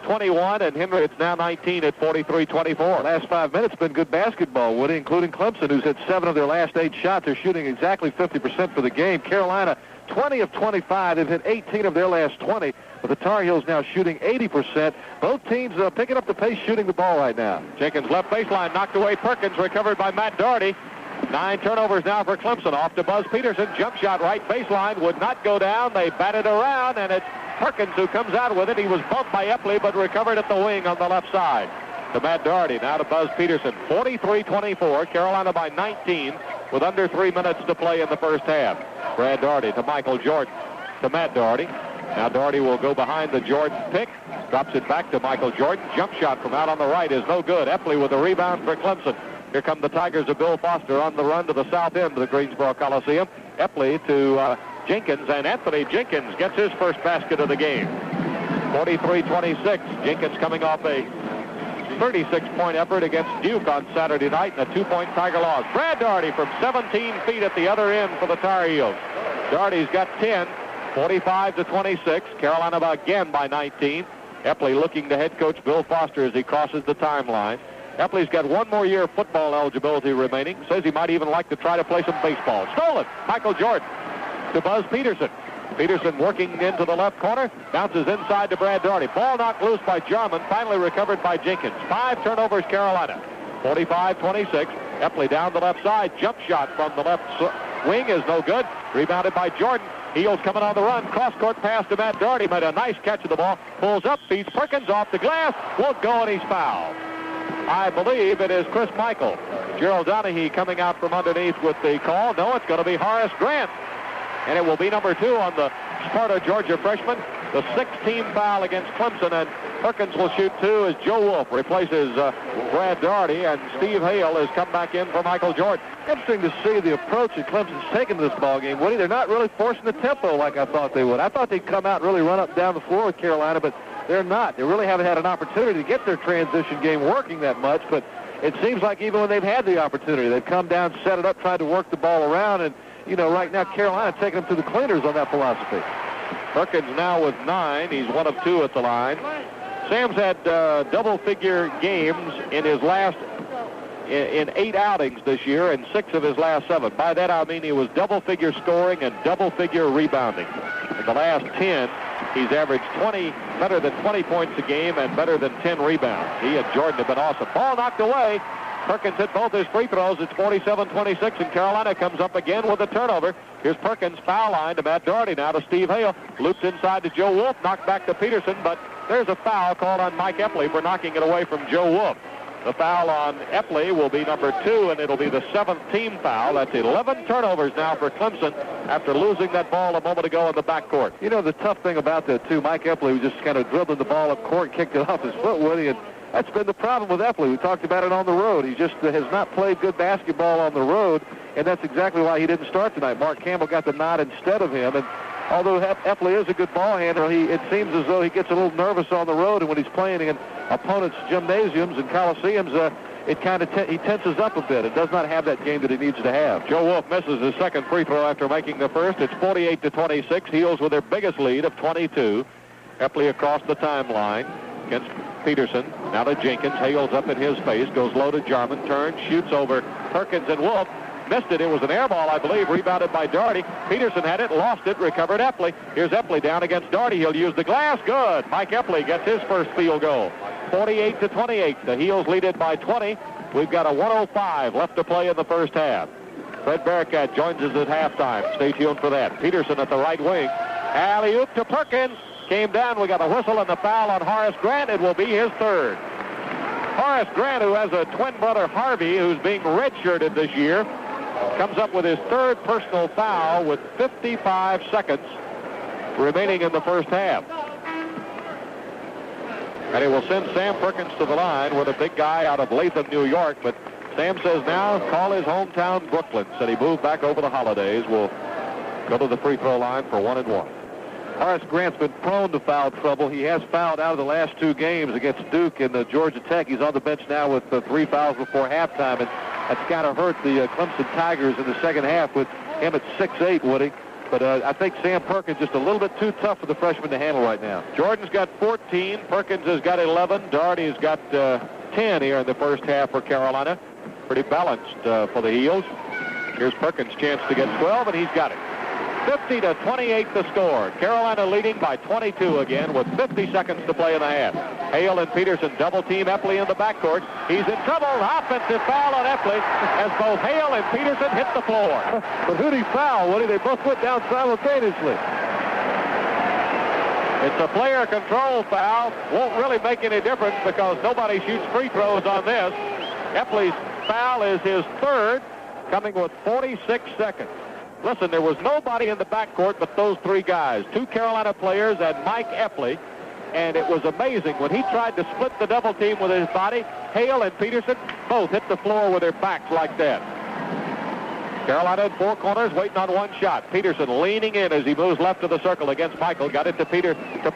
21, and Henry, it's now 19 at 43-24. Last 5 minutes been good basketball, Woody, including Clemson, who's hit 7 of their last 8 shots. They're shooting exactly 50% for the game. Carolina, 20 of 25. They've hit 18 of their last 20, but the Tar Heels now shooting 80%. Both teams picking up the pace, shooting the ball right now. Jenkins left baseline, knocked away Perkins, recovered by Matt Daugherty. 9 turnovers now for Clemson. Off to Buzz Peterson. Jump shot right baseline. Would not go down. They batted around, and it's Perkins who comes out with it. He was bumped by Epley, but recovered at the wing on the left side. To Matt Daugherty. Now to Buzz Peterson. 43-24. Carolina by 19 with under 3 minutes to play in the first half. Brad Daugherty to Michael Jordan. To Matt Daugherty. Now Daugherty will go behind the Jordan pick. Drops it back to Michael Jordan. Jump shot from out on the right is no good. Epley with the rebound for Clemson. Here come the Tigers of Bill Foster on the run to the south end of the Greensboro Coliseum. Epley to Jenkins, and Anthony Jenkins gets his first basket of the game. 43-26. Jenkins coming off a 36-point effort against Duke on Saturday night and a 2-point Tiger loss. Brad Daugherty from 17 feet at the other end for the Tar Heels. Doherty's got 10, 45-26. Carolina again by 19. Epley looking to head coach Bill Foster as he crosses the timeline. Epley's got one more year of football eligibility remaining. Says he might even like to try to play some baseball. Stolen. Michael Jordan to Buzz Peterson. Peterson working into the left corner. Bounces inside to Brad Doherty. Ball knocked loose by Jarman. Finally recovered by Jenkins. 5 turnovers, Carolina. 45-26. Epley down the left side. Jump shot from the left wing is no good. Rebounded by Jordan. Heels coming on the run. Cross-court pass to Matt Doherty. Made a nice catch of the ball. Pulls up. Feeds Perkins off the glass. Won't go, and he's fouled. I believe it is Chris Michael. Gerald Donahue coming out from underneath with the call. No, it's going to be Horace Grant. And it will be number 2 on the Sparta, Georgia freshman. The 6th-team foul against Clemson, and Perkins will shoot 2 as Joe Wolf replaces Brad Doherty, and Steve Hale has come back in for Michael Jordan. Interesting to see the approach that Clemson's taken to this ball game. Woody, they're not really forcing the tempo like I thought they would. I thought they'd come out and really run up and down the floor with Carolina, but they're not. They really haven't had an opportunity to get their transition game working that much, but it seems like even when they've had the opportunity, they've come down, set it up, tried to work the ball around, and, you know, right now Carolina taking them to the cleaners on that philosophy. Perkins now with 9. He's 1 of 2 at the line. Sam's had double-figure games in his last in 8 outings this year and 6 of his last 7. By that I mean he was double-figure scoring and double-figure rebounding. In the last 10, he's averaged better than 20 points a game and better than 10 rebounds. He and Jordan have been awesome. Ball knocked away. Perkins hit both his free throws. It's 47-26, and Carolina comes up again with a turnover. Here's Perkins, foul line to Matt Doherty, now to Steve Hale. Loops inside to Joe Wolf, knocked back to Peterson, but there's a foul called on Mike Epley for knocking it away from Joe Wolf. The foul on Epley will be number 2, and it'll be the 7th team foul. That's 11 turnovers now for Clemson after losing that ball a moment ago in the backcourt. You know, the tough thing about that, too, Mike Epley was just kind of dribbling the ball up court, kicked it off his foot, Woody, and that's been the problem with Epley. We talked about it on the road. He just has not played good basketball on the road, and that's exactly why he didn't start tonight. Mark Campbell got the nod instead of him, and although Epley is a good ball handler, it seems as though he gets a little nervous on the road, and when he's playing in opponents' gymnasiums and coliseums, he tenses up a bit. It does not have that game that he needs to have. Joe Wolf misses his second free throw after making the first. It's 48-26. Heels with their biggest lead of 22. Epley across the timeline against Peterson. Now to Jenkins. Hales up in his face. Goes low to Jarman. Turns. Shoots over Perkins and Wolf. Missed it. It was an air ball, I believe. Rebounded by Doherty. Peterson had it. Lost it. Recovered Epley. Here's Epley down against Doherty. He'll use the glass. Good. Mike Epley gets his first field goal. 48-28. The Heels lead it by 20. We've got a 1:05 left to play in the first half. Fred Bearcat joins us at halftime. Stay tuned for that. Peterson at the right wing. Alley-oop to Perkins. Came down. We got a whistle and the foul on Horace Grant. It will be his 3rd. Horace Grant, who has a twin brother, Harvey, who's being redshirted this year, comes up with his 3rd personal foul with 55 seconds remaining in the first half. And he will send Sam Perkins to the line with a big guy out of Latham, New York. But Sam says now call his hometown Brooklyn. Said he moved back over the holidays. Will go to the free throw line for 1-1. Horace Grant's been prone to foul trouble. He has fouled out of the last 2 games against Duke and Georgia Tech. He's on the bench now with 3 fouls before halftime, and that's kind of hurt the Clemson Tigers in the second half with him at 6'8", Woody. But I think Sam Perkins just a little bit too tough for the freshman to handle right now. Jordan's got 14. Perkins has got 11. Doherty's got 10 here in the first half for Carolina. Pretty balanced for the Heels. Here's Perkins' chance to get 12, and he's got it. 50-28 the score. Carolina leading by 22 again with 50 seconds to play in the half. Hale and Peterson double-team Epley in the backcourt. He's in trouble. Offensive foul on Epley as both Hale and Peterson hit the floor. But who'd he foul, Woody? They both went down simultaneously. It's a player control foul. Won't really make any difference because nobody shoots free throws on this. Epley's foul is his 3rd, coming with 46 seconds. Listen, there was nobody in the backcourt but those 3 guys, 2 Carolina players and Mike Epley, and it was amazing. When he tried to split the double team with his body, Hale and Peterson both hit the floor with their backs like that. Carolina in 4 corners, waiting on 1 shot. Peterson leaning in as he moves left of the circle against Michael. Got it to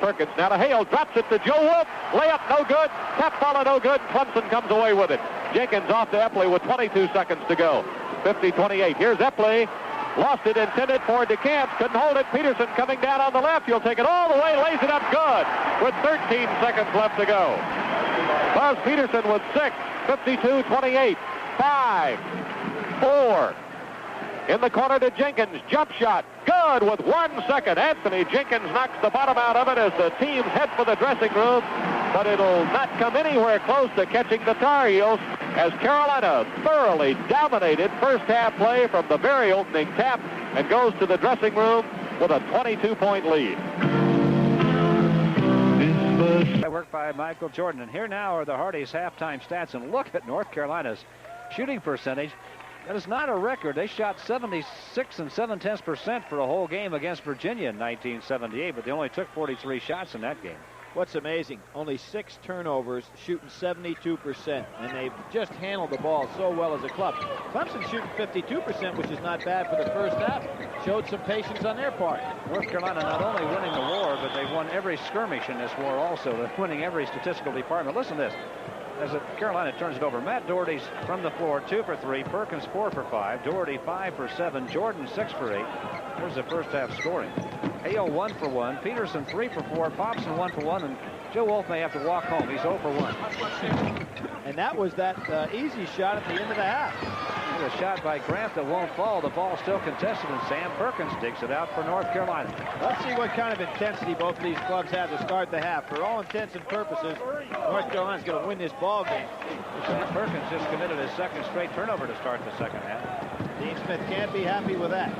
Perkins. Now to Hale. Drops it to Joe Wolf. Layup no good. Tap follow no good. Clemson comes away with it. Jenkins off to Epley with 22 seconds to go. 50-28. Here's Epley. Lost it, intended for DeCamps. Couldn't hold it. Peterson coming down on the left. He'll take it all the way, lays it up good with 13 seconds left to go. Buzz Peterson with 6, 52-28, 5, 4. In the corner to Jenkins. Jump shot. Good with 1 second. Anthony Jenkins knocks the bottom out of it as the teams head for the dressing room, but it'll not come anywhere close to catching the Tar Heels as Carolina thoroughly dominated first half play from the very opening tap and goes to the dressing room with a 22-point lead. Work by Michael Jordan. And here now are the Hardys' halftime stats. And look at North Carolina's shooting percentage. That is not a record. They shot 76 7/10% for a whole game against Virginia in 1978, but they only took 43 shots in that game. What's amazing, only 6 turnovers, shooting 72%, and they've just handled the ball so well as a club. Clemson shooting 52%, which is not bad for the first half. Showed some patience on their part. North Carolina not only winning the war, but they've won every skirmish in this war also. They're winning every statistical department. Listen to this. As Carolina turns it over, Matt Doherty's from the floor, 2 for 3. Perkins 4 for 5. Doherty 5 for 7. Jordan 6 for 8. There's the first half scoring. Hale 1 for 1. Peterson 3 for 4. Popson 1 for 1. And Joe Wolf may have to walk home. He's 0 for 1. And that was that easy shot at the end of the half. A shot by Grant that won't fall. The ball still contested, and Sam Perkins digs it out for North Carolina. Let's see what kind of intensity both of these clubs have to start the half. For all intents and purposes, North Carolina's going to win this ball game. Sam Perkins just committed his second straight turnover to start the second half. Dean Smith can't be happy with that.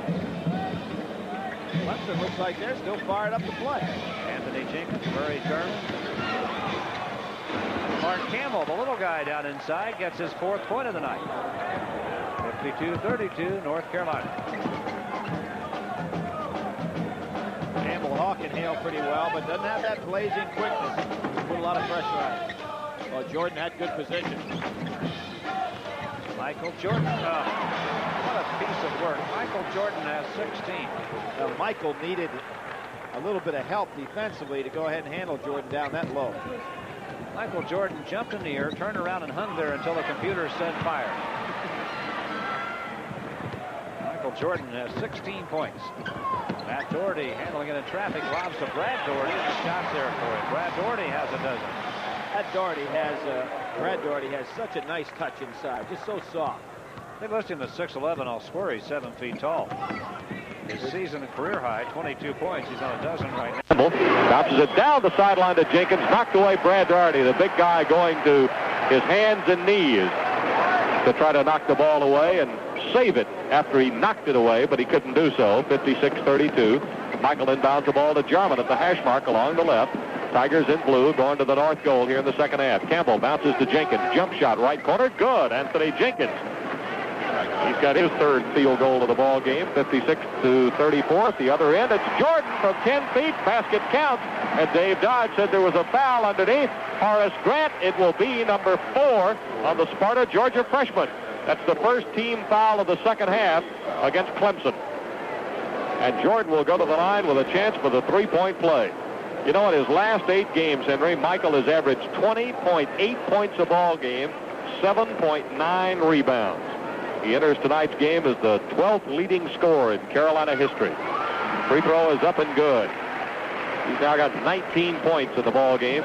Clemson looks like they're still fired up to play. Anthony Jenkins, Murray German. Mark Campbell, the little guy down inside, gets his 4th point of the night. 52-32, North Carolina. Campbell hawking Hale pretty well, but doesn't have that blazing quickness. Put a lot of pressure on him. Well, Jordan had good position. Michael Jordan. What a piece of work. Michael Jordan has 16. Now, Michael needed a little bit of help defensively to go ahead and handle Jordan down that low. Michael Jordan jumped in the air, turned around and hung there until the computer said fire. Michael Jordan has 16 points. Matt Doherty handling it in traffic, lobs to Brad Doherty, and the shot's there for him. Brad Doherty has a dozen. Brad Doherty has such a nice touch inside, just so soft. They list him at 6'11", I'll swear he's 7 feet tall. His season career high, 22 points. He's on a dozen right now. Bounces it down the sideline to Jenkins. Knocked away Brad Doherty, the big guy going to his hands and knees to try to knock the ball away and save it after he knocked it away, but he couldn't do so. 56-32. Michael inbounds the ball to Jarman at the hash mark along the left. Tigers in blue going to the north goal here in the second half. Campbell bounces to Jenkins. Jump shot right corner. Good. Anthony Jenkins. He's got his 3rd field goal of the ball game. 56-34 at the other end. It's Jordan from 10 feet. Basket counts. And Dave Dodge said there was a foul underneath. Horace Grant, it will be number 4 on the Sparta, Georgia freshman. That's the first team foul of the second half against Clemson. And Jordan will go to the line with a chance for the 3-point play. You know, in his last 8 games, Henry, Michael has averaged 20.8 points a ball game, 7.9 rebounds. He enters tonight's game as the 12th leading scorer in Carolina history. Free throw is up and good. He's now got 19 points in the ball game.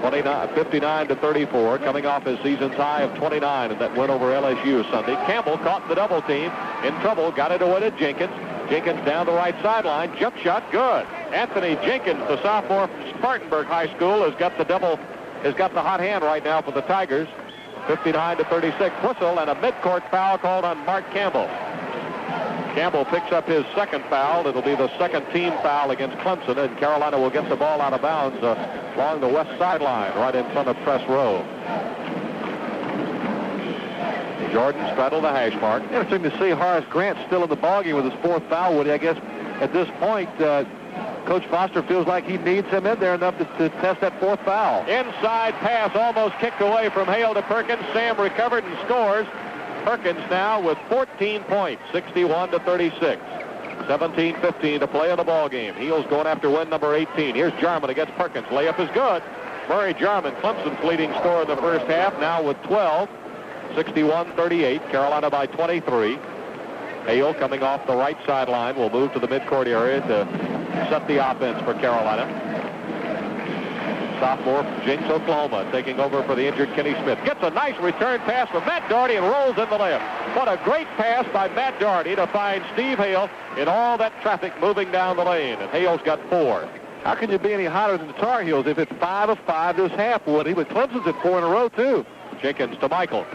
59-34, coming off his season's high of 29 in that win over LSU Sunday. Campbell caught the double team, in trouble, got it away to Jenkins. Jenkins down the right sideline, jump shot, good. Anthony Jenkins, the sophomore from Spartanburg High School, has got the hot hand right now for the Tigers. 59-36, whistle and a midcourt foul called on Mark Campbell. Campbell picks up his 2nd foul. It'll be the 2nd team foul against Clemson, and Carolina will get the ball out of bounds along the west sideline, right in front of press row. Jordan straddled the hash mark. Interesting to see Horace Grant still in the ballgame with his 4th foul, Woody. I guess at this point, Coach Foster feels like he needs him in there enough to test that 4th foul. Inside pass almost kicked away from Hale to Perkins. Sam recovered and scores. Perkins now with 14 points, 61-36. 17-15 to play in the ball game. Heels going after win number 18. Here's Jarman against Perkins. Layup is good. Murray Jarman, Clemson's leading scorer in the first half, now with 12. 61-38. Carolina by 23. Hale coming off the right sideline will move to the midcourt area to set the offense for Carolina. Sophomore from Jinx, Oklahoma, taking over for the injured Kenny Smith. Gets a nice return pass from Matt Doherty and rolls in the layup. What a great pass by Matt Doherty to find Steve Hale in all that traffic moving down the lane. And Hale's got 4. How can you be any hotter than the Tar Heels if it's 5 of 5 this half, Woody? But Clemson's at 4 in a row, too. Jenkins to Michael.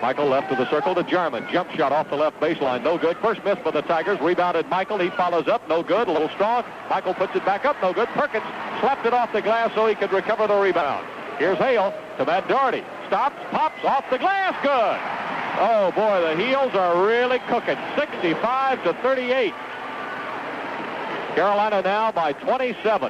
Michael left of the circle to Jarman. Jump shot off the left baseline. No good. First miss for the Tigers. Rebounded Michael. He follows up. No good. A little strong. Michael puts it back up. No good. Perkins slapped it off the glass so he could recover the rebound. Here's Hale to Matt Doherty. Stops. Pops off the glass. Good. Oh, boy, the Heels are really cooking. 65-38. Carolina now by 27.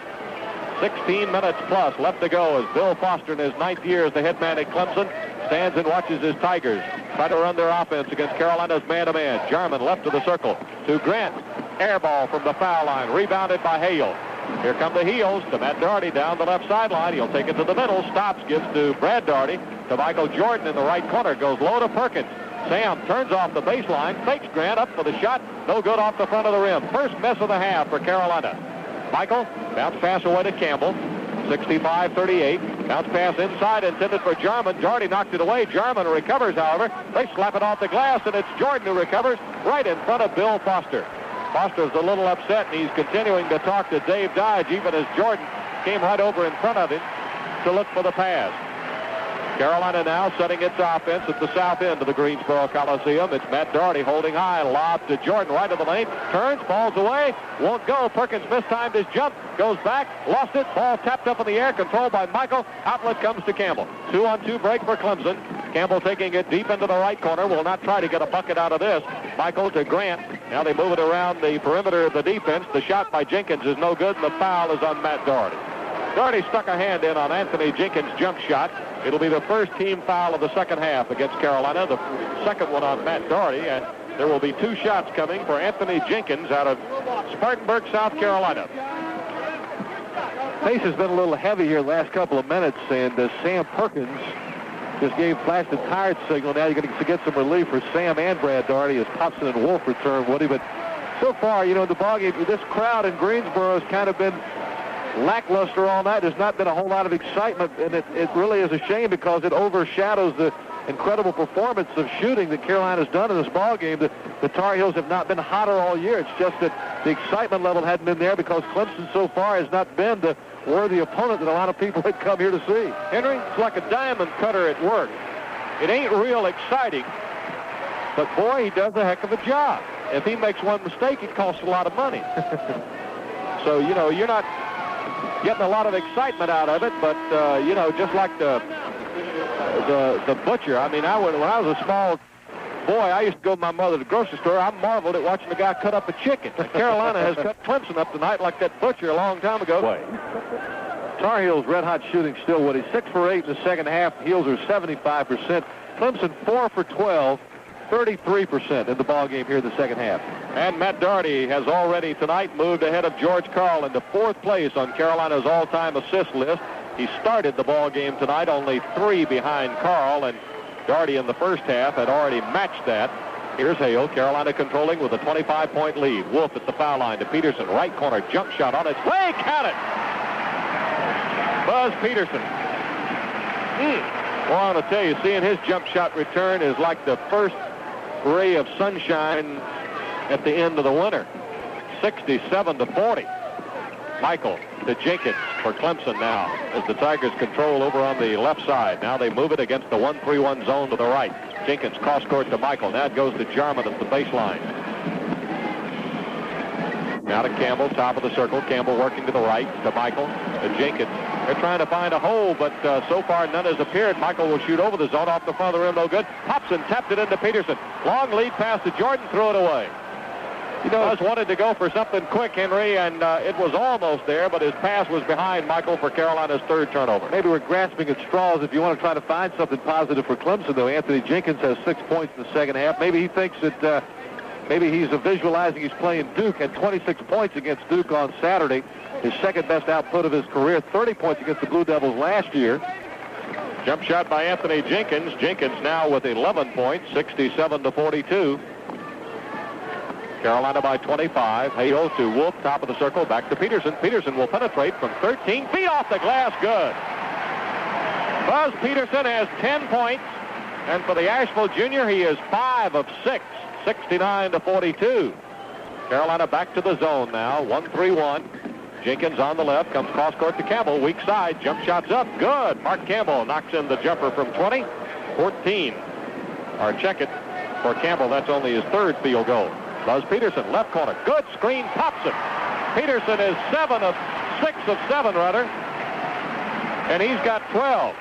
16 minutes plus left to go as Bill Foster in his 9th year as the head man at Clemson stands and watches his Tigers try to run their offense against Carolina's man-to-man. Jarman left of the circle to Grant. Air ball from the foul line. Rebounded by Hale. Here come the Heels to Matt Doherty down the left sideline. He'll take it to the middle. Stops. Gives to Brad Doherty. To Michael Jordan in the right corner. Goes low to Perkins. Sam turns off the baseline. Fakes Grant up for the shot. No good off the front of the rim. First miss of the half for Carolina. Michael, bounce pass away to Campbell. 65-38. Bounce pass inside intended for Jarman. Doherty knocked it away. Jarman recovers, however. They slap it off the glass, and it's Jordan who recovers right in front of Bill Foster. Foster's a little upset, and he's continuing to talk to Dave Dodge, even as Jordan came right over in front of him to look for the pass. Carolina now setting its offense at the south end of the Greensboro Coliseum. It's Matt Doherty holding high, lob to Jordan right of the lane. Turns, falls away, won't go. Perkins mistimed his jump, goes back, lost it. Ball tapped up in the air, controlled by Michael. Outlet comes to Campbell. 2-on-2 break for Clemson. Campbell taking it deep into the right corner. Will not try to get a bucket out of this. Michael to Grant. Now they move it around the perimeter of the defense. The shot by Jenkins is no good, and the foul is on Matt Doherty. Doherty stuck a hand in on Anthony Jenkins' jump shot. It'll be the first team foul of the second half against Carolina, the second one on Matt Doherty, and there will be 2 shots coming for Anthony Jenkins out of Spartanburg, South Carolina. Pace has been a little heavy here the last couple of minutes, and Sam Perkins just flashed a tired signal. Now you're going to get some relief for Sam and Brad Doherty as Thompson and Wolf return, Woody. But so far, the ballgame, this crowd in Greensboro has kind of been lackluster all night. There's not been a whole lot of excitement, and it really is a shame because it overshadows the incredible performance of shooting that Carolina's done in this ball game. The Tar Heels have not been hotter all year. It's just that the excitement level hadn't been there because Clemson so far has not been the worthy opponent that a lot of people had come here to see. Henry, it's like a diamond cutter at work. It ain't real exciting, but boy, he does a heck of a job. If he makes one mistake, it costs a lot of money. So, you're not getting a lot of excitement out of it, but, just like the butcher. I mean, when I was a small boy, I used to go with my mother to the grocery store. I marveled at watching the guy cut up a chicken. Carolina has cut Clemson up tonight like that butcher a long time ago. Tar Heels red-hot shooting still, Woody. 6 for 8 in the second half. Heels are 75%. Clemson 4 for 12. 33% in the ball game here in the second half. And Matt Doherty has already tonight moved ahead of George Karl into 4th place on Carolina's all-time assist list. He started the ball game tonight only 3 behind Karl, and Doherty in the first half had already matched that. Here's Hale, Carolina controlling with a 25-point lead. Wolf at the foul line to Peterson, right corner, jump shot on its way, count it! Buzz Peterson. Well, I want to tell you, seeing his jump shot return is like the first ray of sunshine at the end of the winter. 67-40. Michael to Jenkins for Clemson now as the Tigers control over on the left side. Now they move it against the 1-3-1 zone to the right. Jenkins cross court to Michael. Now it goes to Jarman at the baseline. Now to Campbell, top of the circle. Campbell working to the right to Michael, to Jenkins. They're trying to find a hole, but so far none has appeared. Michael will shoot over the zone off the front of the rim, no good. Hobson tapped it into Peterson. Long lead pass to Jordan, threw it away. Buzz wanted to go for something quick, Henry, and it was almost there, but his pass was behind Michael for Carolina's 3rd turnover. Maybe we're grasping at straws if you want to try to find something positive for Clemson, though. Anthony Jenkins has 6 points in the second half. Maybe he thinks that maybe he's visualizing he's playing Duke. Had 26 points against Duke on Saturday. His second best output of his career, 30 points against the Blue Devils last year. Jump shot by Anthony Jenkins. Jenkins now with 11 points, 67-42. Carolina by 25. Hale to Wolf, top of the circle, back to Peterson. Peterson will penetrate from 13 feet off the glass. Good. Buzz Peterson has 10 points, and for the Asheville junior, he is 5 of 6, 69-42. Carolina back to the zone now, 1-3-1. Jenkins on the left, comes cross court to Campbell, weak side, jump shots up, good. Mark Campbell knocks in the jumper from 20, 14. Or check it for Campbell, that's only his third field goal. Buzz Peterson, left corner, good screen, pops it. Peterson is 6 of 7, rather, and he's got 12.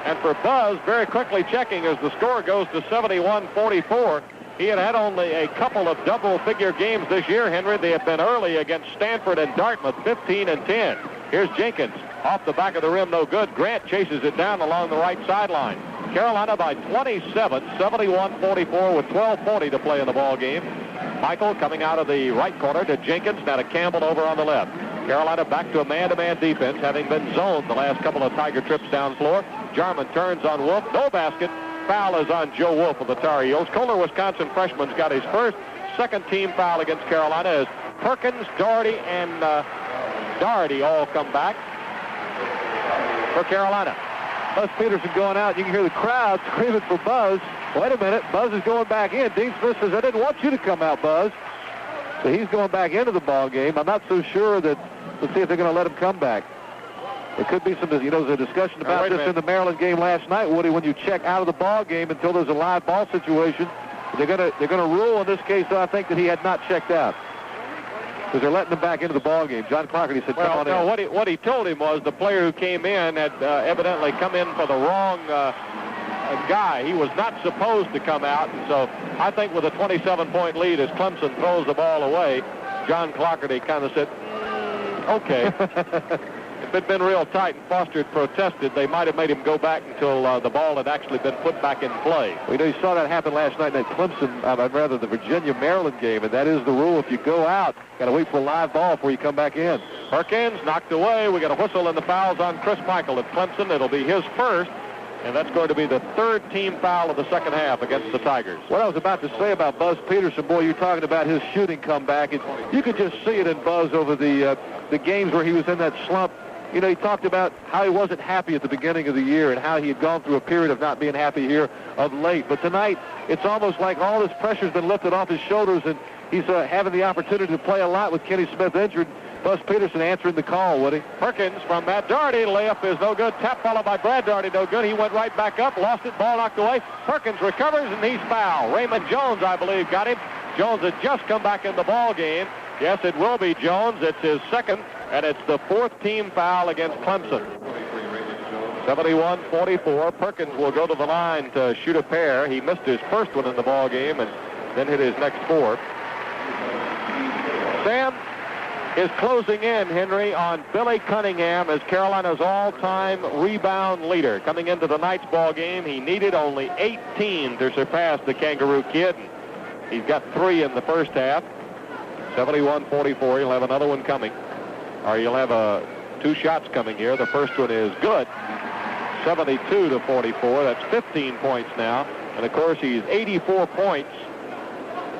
And for Buzz, very quickly checking as the score goes to 71-44, he had only a couple of double-figure games this year, Henry. They have been early against Stanford and Dartmouth, 15 and 10. Here's Jenkins, off the back of the rim, no good. Grant chases it down along the right sideline. Carolina by 27, 71-44 with 12:40 to play in the ball game. Michael coming out of the right corner to Jenkins, now to Campbell over on the left. Carolina back to a man-to-man defense, having been zoned the last couple of Tiger trips down floor. Jarman turns on Wolf, no basket. Foul is on Joe Wolf of the Tar Heels. Kohler, Wisconsin freshman's got his first second-team foul against Carolina as Perkins, Doherty, and Doherty all come back for Carolina. Buzz Peterson going out. You can hear the crowd screaming for Buzz. Wait a minute. Buzz is going back in. Dean Smith says, I didn't want you to come out, Buzz. So he's going back into the ball game. I'm not so sure that, let's see if they're going to let him come back. There could be some, there's a discussion about this in the Maryland game last night, Woody, when you check out of the ball game until there's a live ball situation. They're going to rule in this case, though, I think, that he had not checked out. Because they're letting him back into the ball game. John Crockett, he said, come on in. What he told him was the player who came in had evidently come in for the wrong guy. He was not supposed to come out, and so I think with a 27-point lead as Clemson throws the ball away, John Clockerty kind of said, okay. If it had been real tight and Foster had protested, they might have made him go back until the ball had actually been put back in play. Well, you saw that happen last night in that Clemson, rather the Virginia-Maryland game, and that is the rule. If you go out, got to wait for a live ball before you come back in. Perkins knocked away. We got a whistle, and the foul's on Chris Michael at Clemson. It'll be his first, and that's going to be the third team foul of the second half against the Tigers. What I was about to say about Buzz Peterson, boy, you're talking about his shooting comeback. You could just see it in Buzz over the games where he was in that slump. You know, he talked about how he wasn't happy at the beginning of the year and how he had gone through a period of not being happy here of late. But tonight, it's almost like all this pressure's been lifted off his shoulders, and he's having the opportunity to play a lot with Kenny Smith injured. Buzz Peterson answering the call, Woody. Perkins from Matt Doherty. Layup is no good. Tap followed by Brad Doherty, no good. He went right back up, lost it, ball knocked away. Perkins recovers, and he's fouled. Raymond Jones, I believe, got him. Jones had just come back in the ball game. Yes, it will be Jones. It's his second, and it's the fourth team foul against Clemson. 71-44. Perkins will go to the line to shoot a pair. He missed his first one in the ball game and then hit his next four. Sam is closing in, Henry, on Billy Cunningham as Carolina's all-time rebound leader. Coming into the night's ball game, he needed only 18 to surpass the Kangaroo Kid. He's got 3 in the first half. 71-44. He'll have another one coming. Or you'll have 2 shots coming here. The first one is good. 72-44. That's 15 points now. And, of course, he's 84 points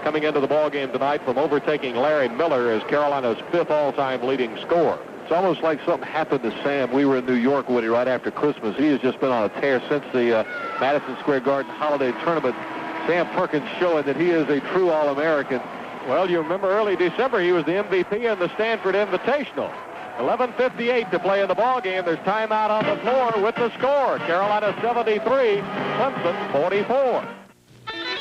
coming into the ball game tonight from overtaking Larry Miller as Carolina's 5th all-time leading scorer. It's almost like something happened to Sam. We were in New York, Woody, right after Christmas. He has just been on a tear since the Madison Square Garden Holiday Tournament. Sam Perkins showing that he is a true All-American. Well, you remember early December, he was the MVP in the Stanford Invitational. 11:58 to play in the ball game. There's timeout on the floor with the score. Carolina 73, Clemson 44.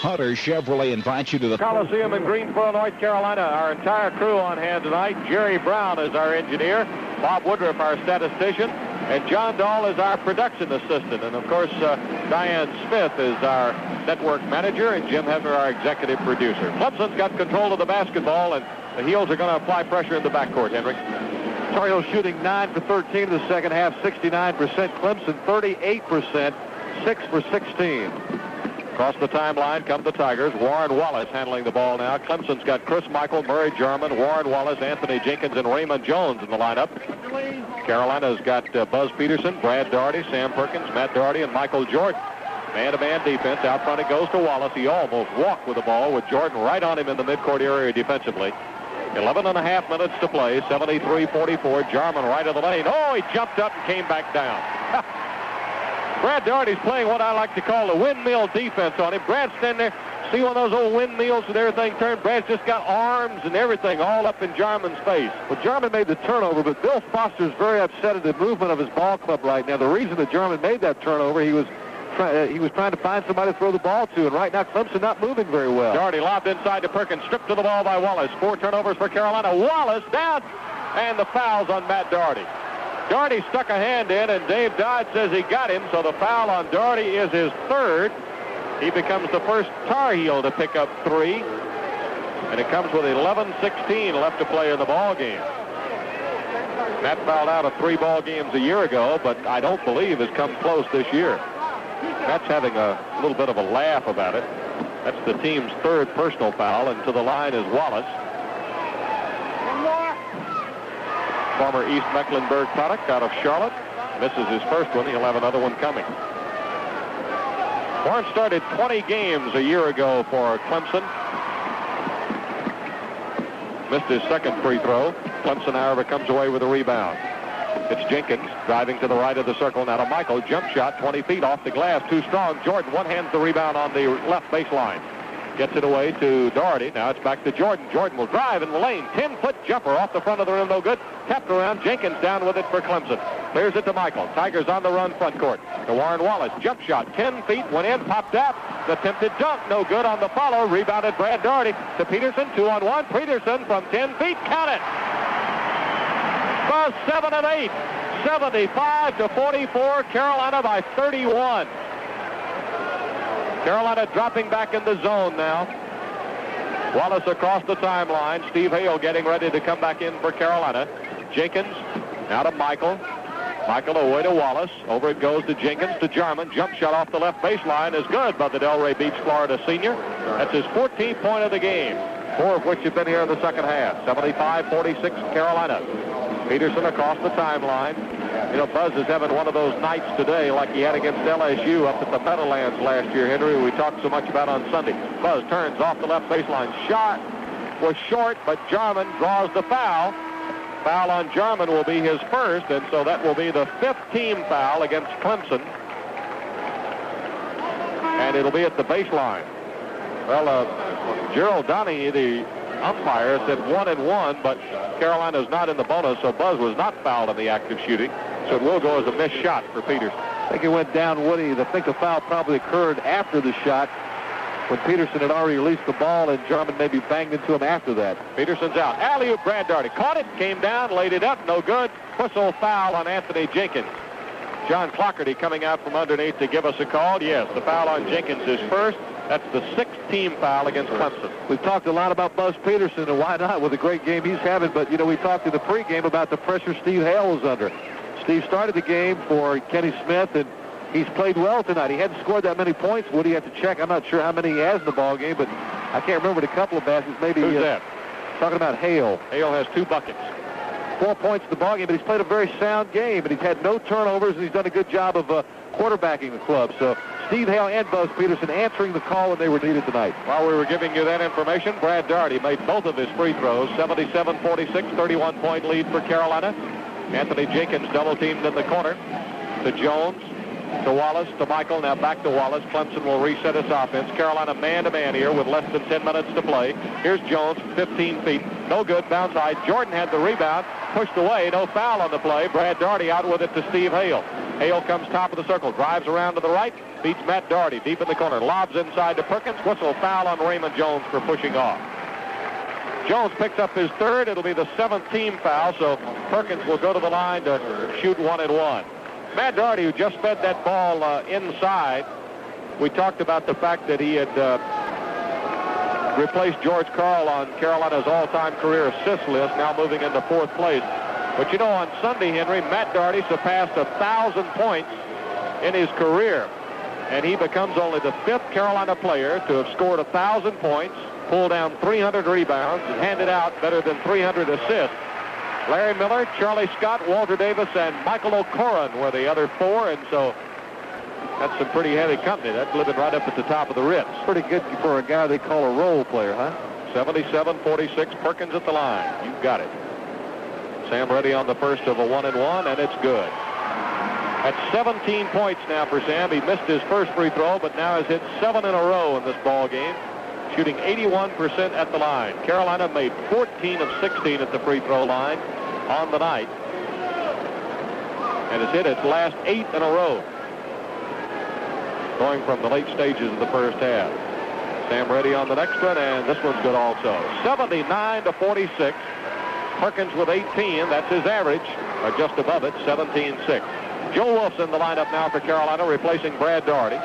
Hunter Chevrolet invites you to the Coliseum in Greensboro, North Carolina. Our entire crew on hand tonight. Jerry Brown is our engineer, Bob Woodruff our statistician, and John Dahl is our production assistant. And, of course, Diane Smith is our network manager, and Jim Hebner our executive producer. Clemson's got control of the basketball, and the Heels are going to apply pressure in the backcourt, Henry. Tar Heels shooting 9 for 13 in the second half, 69%. Clemson 38%, 6 for 16. Across the timeline come the Tigers. Warren Wallace handling the ball now. Clemson's got Chris Michael, Murray Jarman, Warren Wallace, Anthony Jenkins, and Raymond Jones in the lineup. Carolina's got Buzz Peterson, Brad Doherty, Sam Perkins, Matt Doherty, and Michael Jordan. Man-to-man defense. Out front it goes to Wallace. He almost walked with the ball with Jordan right on him in the midcourt area defensively. 11 and a half minutes to play. 73-44. Jarman right of the lane. Oh, he jumped up and came back down. Brad Daugherty's playing what I like to call a windmill defense on him. Brad's standing there. See one of those old windmills with everything turned? Brad's just got arms and everything all up in Jarman's face. Well, Jarman made the turnover, but Bill Foster's very upset at the movement of his ball club right now. The reason that Jarman made that turnover, he was trying to find somebody to throw the ball to, and right now Clemson not moving very well. Daugherty lobbed inside to Perkins, stripped to the ball by Wallace. 4 turnovers for Carolina. Wallace down, and the foul's on Matt Daugherty. Daugherty stuck a hand in, and Dave Dodd says he got him, so the foul on Daugherty is his third. He becomes the first Tar Heel to pick up 3, and it comes with 11:16 left to play in the ball game. Matt fouled out of 3 ball games a year ago, but I don't believe has come close this year. Matt's having a little bit of a laugh about it. That's the team's 3rd personal foul, and to the line is Wallace. Former East Mecklenburg product out of Charlotte. Misses his first one. He'll have another one coming. Barnes started 20 games a year ago for Clemson. Missed his second free throw. Clemson, however, comes away with a rebound. It's Jenkins driving to the right of the circle now to Michael. Jump shot 20 feet off the glass. Too strong. Jordan one-hands the rebound on the left baseline. Gets it away to Daugherty. Now it's back to Jordan. Jordan will drive in the lane. 10-foot jumper off the front of the rim. No good. Tapped around. Jenkins down with it for Clemson. Clears it to Michael. Tigers on the run front court. To Warren Wallace. Jump shot. 10 feet. Went in. Popped out. The attempted dunk. No good on the follow. Rebounded Brad Daugherty to Peterson. 2-on-1. Peterson from 10 feet. Count it. Buzz 7 and 8. 75-44. Carolina by 31. Carolina dropping back in the zone now. Wallace across the timeline. Steve Hale getting ready to come back in for Carolina. Jenkins now to Michael. Michael away to Wallace. Over it goes to Jenkins to Jarman. Jump shot off the left baseline is good by the Delray Beach, Florida senior. That's his 14th point of the game. 4 of which have been here in the second half. 75-46 Carolina. Peterson across the timeline. You know, Buzz is having one of those nights today like he had against LSU up at the Meadowlands last year, Henry, we talked so much about on Sunday. Buzz turns off the left baseline. Shot was short, but Jarman draws the foul. Foul on Jarman will be his first, and so that will be the 5th team foul against Clemson. And it'll be at the baseline. Well, Gerald Donahue, the umpire, said 1-1, but Carolina's not in the bonus, so Buzz was not fouled in the active shooting. So it will go as a missed shot for Peterson. I think it went down, Woody. I think the foul probably occurred after the shot when Peterson had already released the ball and Jarman maybe banged into him after that. Peterson's out. Alley-oop, Brad Daugherty. Caught it, came down, laid it up, no good. Whistle foul on Anthony Jenkins. John Clockerty coming out from underneath to give us a call. Yes, the foul on Jenkins is first. That's the 6th team foul against Clemson. We've talked a lot about Buzz Peterson, and why not with the great game he's having. But, you know, we talked in the pregame about the pressure Steve Hale was under. Steve started the game for Kenny Smith, and he's played well tonight. He hadn't scored that many points. Woody had to check. I'm not sure how many he has in the ball game, but I can't remember a couple of baskets. Maybe. Who's that? Talking about Hale. Hale has 2 buckets. 4 points in the ball game, but he's played a very sound game, and he's had no turnovers, and he's done a good job of quarterbacking the club. So Steve Hale and Buzz Peterson answering the call when they were needed tonight. While we were giving you that information, Brad Daugherty made both of his free throws. 77-46, 31-point lead for Carolina. Anthony Jenkins double-teamed in the corner to Jones, to Wallace, to Michael, now back to Wallace. Clemson will reset its offense. Carolina man-to-man here with less than 10 minutes to play. Here's Jones, 15 feet. No good, bounce high. Jordan had the rebound, pushed away, no foul on the play. Brad Daugherty out with it to Steve Hale. Hale comes top of the circle, drives around to the right, beats Matt Daugherty deep in the corner, lobs inside to Perkins. Whistle foul on Raymond Jones for pushing off. Jones picks up his 3rd. It'll be the 7th team foul, so Perkins will go to the line to shoot 1-1. Matt Daugherty, who just fed that ball inside, we talked about the fact that he had replaced George Karl on Carolina's all-time career assist list, now moving into 4th place. But you know, on Sunday, Henry, Matt Daugherty surpassed 1,000 points in his career, and he becomes only the 5th Carolina player to have scored 1,000 points, pulled down 300 rebounds, and handed out better than 300 assists. Larry Miller, Charlie Scott, Walter Davis, and Michael O'Coran were the other 4, and so That's some pretty heavy company. That's living right up at the top of the Ritz. Pretty good for a guy they call a role player, huh? 77-46, Perkins at the line. You've got it. Sam ready on the first of a 1-and-1, and it's good. That's 17 points now for Sam. He missed his first free throw, but now has hit 7 in a row in this ball game, shooting 81% at the line. Carolina made 14 of 16 at the free throw line on the night, and has hit its last 8 in a row, going from the late stages of the first half. Sam ready on the next one, and this one's good also. 79-46. Perkins with 18. That's his average, or just above it, 17-6. Joe Wolf's in the lineup now for Carolina, replacing Brad Daugherty.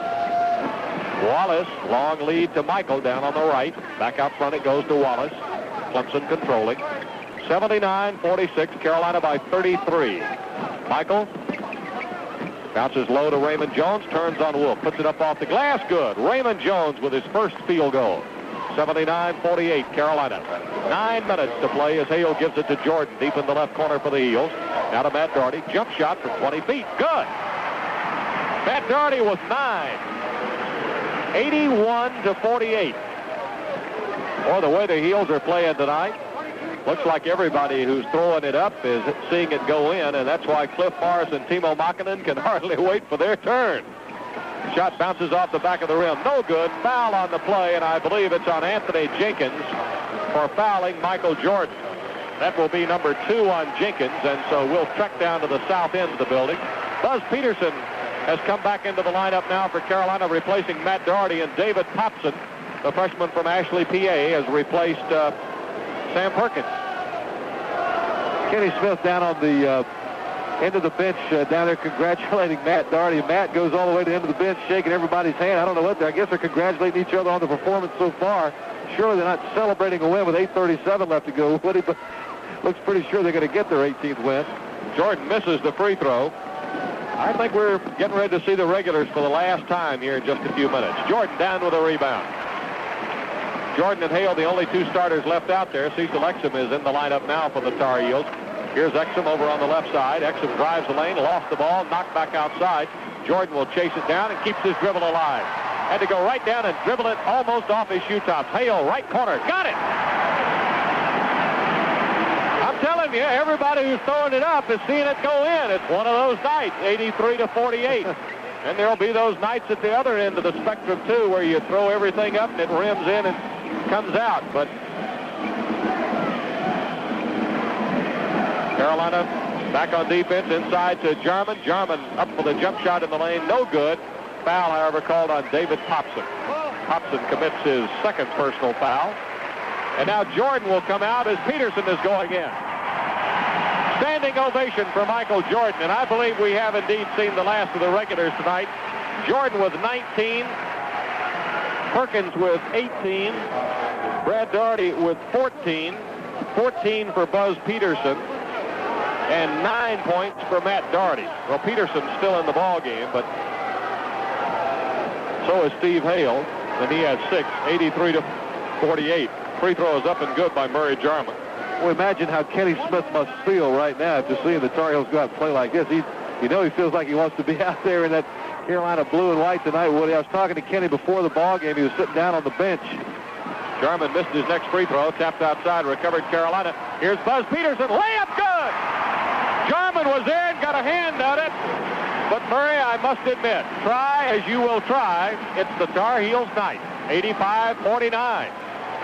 Wallace, long lead to Michael down on the right. Back out front it goes to Wallace. Clemson controlling. 79-46, Carolina by 33. Michael bounces low to Raymond Jones, turns on Wolf, puts it up off the glass, good. Raymond Jones with his first field goal. 79-48, Carolina. 9 minutes to play as Hale gives it to Jordan, deep in the left corner for the Eagles. Now to Matt Daugherty, jump shot from 20 feet, good. Matt Daugherty with 9. 81-48. Or the way the Heels are playing tonight, looks like everybody who's throwing it up is seeing it go in, and that's why Cliff Morris and Timo Makinen can hardly wait for their turn. Shot bounces off the back of the rim. No good. Foul on the play, and I believe it's on Anthony Jenkins for fouling Michael Jordan. That will be number 2 on Jenkins, and so we'll trek down to the south end of the building. Buzz Peterson has come back into the lineup now for Carolina, replacing Matt Daugherty, and David Popson, the freshman from Ashley, PA, has replaced Sam Perkins. Kenny Smith down on the end of the bench down there congratulating Matt Daugherty. Matt goes all the way to the end of the bench shaking everybody's hand. I don't know what they're, I guess they're congratulating each other on the performance so far. Surely they're not celebrating a win with 8:37 left to go, Woody, but looks pretty sure they're going to get their 18th win. Jordan misses the free throw. I think we're getting ready to see the regulars for the last time here in just a few minutes. Jordan down with a rebound. Jordan and Hale, the only 2 starters left out there. Cecil Exum is in the lineup now for the Tar Heels. Here's Exum over on the left side. Exum drives the lane, lost the ball, knocked back outside. Jordan will chase it down and keeps his dribble alive. Had to go right down and dribble it almost off his shoe tops. Hale, right corner, got it! I'm telling you, everybody who's throwing it up is seeing it go in. It's one of those nights, 83-48. And there'll be those nights at the other end of the spectrum, too, where you throw everything up and it rims in and comes out. But Carolina back on defense, inside to Jarman. Jarman up for the jump shot in the lane, no good. Foul, however, called on David Popson. Popson commits his second personal foul. And now Jordan will come out as Peterson is going in. Standing ovation for Michael Jordan, and I believe we have indeed seen the last of the regulars tonight. Jordan with 19, Perkins with 18, Brad Daugherty with 14, 14 for Buzz Peterson, and 9 points for Matt Daugherty. Well, Peterson's still in the ball game, but so is Steve Hale, and he has 6, 83-48. Free throw is up and good by Murray Jarman. Well, imagine how Kenny Smith must feel right now after seeing the Tar Heels go out and play like this. He feels like he wants to be out there in that Carolina blue and white tonight, Woody. I was talking to Kenny before the ball game. He was sitting down on the bench. Jarman missed his next free throw, tapped outside, recovered Carolina. Here's Buzz Peterson, layup good! Jarman was there and got a hand on it. But Murray, I must admit, try as you will try, it's the Tar Heels night, 85-49.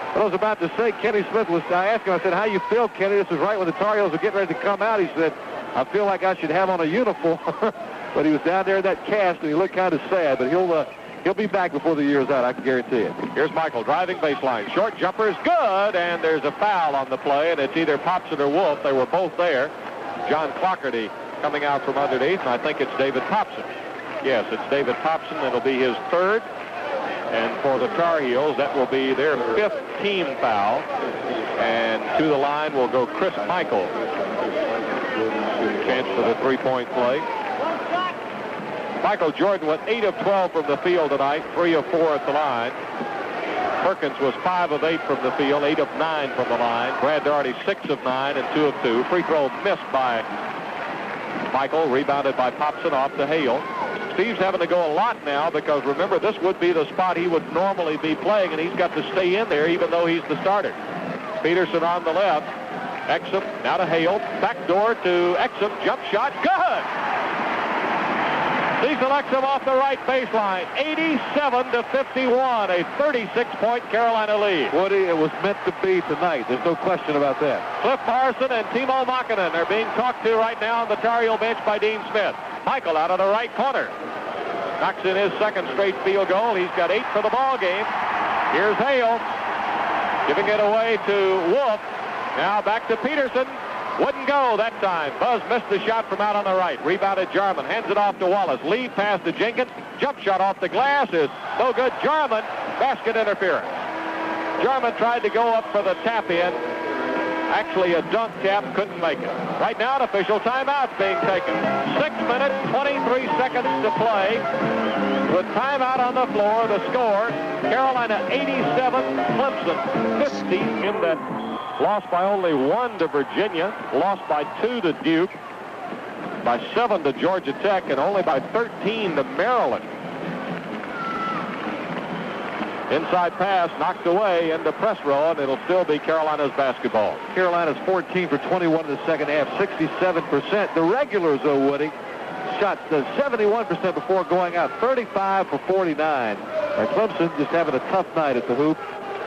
I was about to say, Kenny Smith I asked him, I said, how you feel, Kenny? This was right when the Tar Heels were getting ready to come out. He said, I feel like I should have on a uniform. But he was down there in that cast, and he looked kind of sad. But he'll be back before the year's out, I can guarantee it. Here's Michael driving baseline. Short jumper is good, and there's a foul on the play, and it's either Popson or Wolf. They were both there. John Clockerty coming out from underneath, and I think it's David Popson. Yes, it's David Popson. It'll be his 3rd. And for the Tar Heels, that will be their 5th team foul. And to the line will go Chris Michael. Chance for the 3-point play. Michael Jordan with 8 of 12 from the field tonight, 3 of 4 at the line. Perkins was 5 of 8 from the field, 8 of 9 from the line. Brad Daugherty 6 of 9 and 2 of 2. Free throw missed by Michael, rebounded by Popson off to Hale. Steve's having to go a lot now because, remember, this would be the spot he would normally be playing, and he's got to stay in there even though he's the starter. Peterson on the left. Exum now to Hale. Back door to Exum. Jump shot. Good! Cecil Exum off the right baseline. 87-51. A 36-point Carolina lead. Woody, it was meant to be tonight. There's no question about that. Cliff Morrison and Timo Makinen are being talked to right now on the Tar Heel bench by Dean Smith. Michael out of the right corner. Knocks in his second straight field goal. He's got 8 for the ball game. Here's Hale. Giving it away to Wolf. Now back to Peterson. Wouldn't go that time. Buzz missed the shot from out on the right. Rebounded Jarman. Hands it off to Wallace. Lead pass to Jenkins. Jump shot off the glass is no good. Jarman. Basket interference. Jarman tried to go up for the tap in. Actually, a dunk tap, couldn't make it. Right now, an official timeout being taken. 6 minutes, 23 seconds to play. With timeout on the floor, the score, Carolina 87, Clemson 50 in that. Lost by only 1 to Virginia, lost by 2 to Duke, by 7 to Georgia Tech, and only by 13 to Maryland. Inside pass knocked away into press row, and it'll still be Carolina's basketball. Carolina's 14 for 21 in the second half, 67%. The regulars, though, Woody, shot 71% before going out, 35 for 49. And Clemson just having a tough night at the hoop,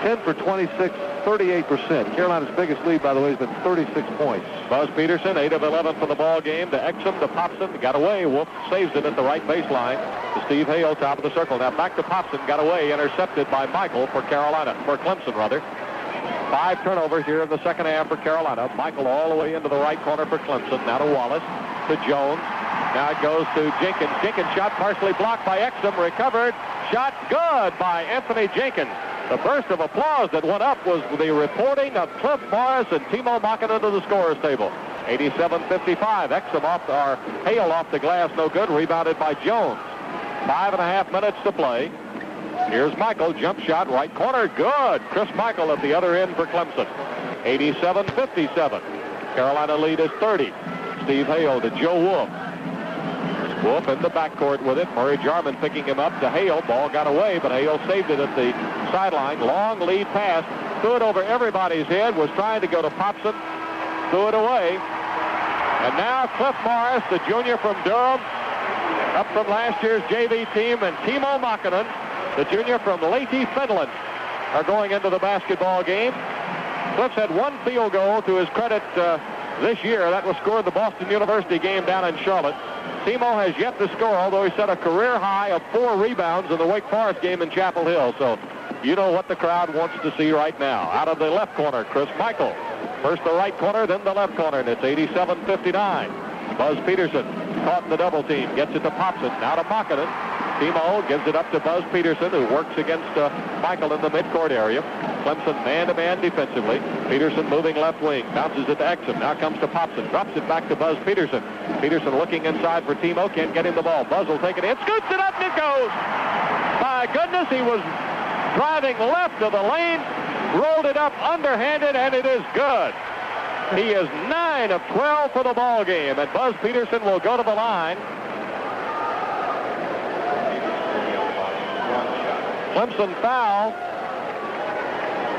10 for 26, 38%. Carolina's biggest lead, by the way, has been 36 points. Buzz Peterson, 8 of 11 for the ball game. To Exum, to Popson, got away. Wolf saves it at the right baseline. To Steve Hale, top of the circle. Now back to Popson, got away, intercepted by Michael for Clemson, rather. 5 turnovers here in the second half for Carolina. Michael all the way into the right corner for Clemson. Now to Wallace, to Jones. Now it goes to Jenkins. Jenkins shot partially blocked by Exum, recovered. Shot good by Anthony Jenkins. The burst of applause that went up was the reporting of Cliff Morris and Timo Makinen to the scorer's table. 87-55. Exum Hale off the glass, no good. Rebounded by Jones. 5.5 minutes to play. Here's Michael, jump shot, right corner, good. Chris Michael at the other end for Clemson. 87-57. Carolina lead is 30. Steve Hale to Joe Wolf. Wolf in the backcourt with it. Murray Jarman picking him up to Hale. Ball got away, but Hale saved it at the sideline. Long lead pass. Threw it over everybody's head. Was trying to go to Popson. Threw it away. And now Cliff Morris, the junior from Durham, up from last year's JV team, and Timo Makinen, the junior from Leyte, Finland, are going into the basketball game. Cliff's had 1 field goal to his credit this year. That was scored the Boston University game down in Charlotte. Timo has yet to score, although he set a career high of 4 rebounds in the Wake Forest game in Chapel Hill. So you know what the crowd wants to see right now. Out of the left corner, Chris Michael. First the right corner, then the left corner, and it's 87-59. Buzz Peterson caught in the double team, gets it to Popson, now to Makinen. Timo gives it up to Buzz Peterson, who works against Michael in the midcourt area. Clemson man-to-man defensively. Peterson moving left wing, bounces it to Exum. Now comes to Popson, drops it back to Buzz Peterson. Peterson looking inside for Timo, can't get him the ball. Buzz will take it in, scoots it up, and it goes. My goodness, he was driving left of the lane, rolled it up underhanded, and it is good. He is 9 of 12 for the ball game, and Buzz Peterson will go to the line. Clemson foul.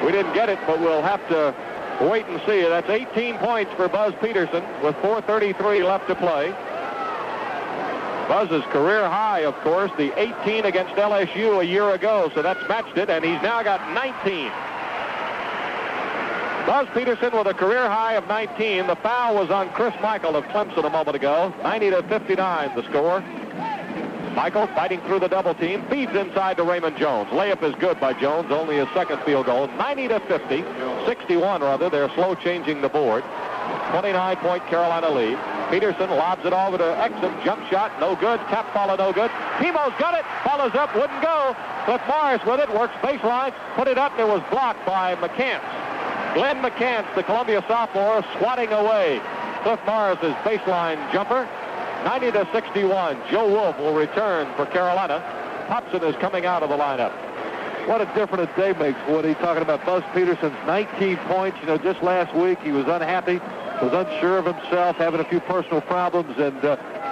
We didn't get it, but we'll have to wait and see. That's 18 points for Buzz Peterson with 4:33 left to play. Buzz's career high, of course, the 18 against LSU a year ago, so that's matched it, and he's now got 19. Buzz Peterson with a career high of 19. The foul was on Chris Michael of Clemson a moment ago. 90-59 the score. Michael fighting through the double team, feeds inside to Raymond Jones. Layup is good by Jones, only his second field goal. 90-50, 61 rather. They're slow changing the board. 29-point Carolina lead. Peterson lobs it over to Exum. Jump shot, no good. Tap follow, no good. Timo's got it. Follows up, wouldn't go. Cliff Morris with it, works baseline, put it up. It was blocked by McCants. Glenn McCants, the Columbia sophomore, swatting away Cliff Morris's baseline jumper. 90-61. Joe Wolf will return for Carolina. Popson is coming out of the lineup. What a difference a day makes, Woody. Talking about Buzz Peterson's 19 points. You know, just last week he was unhappy, was unsure of himself, having a few personal problems. And,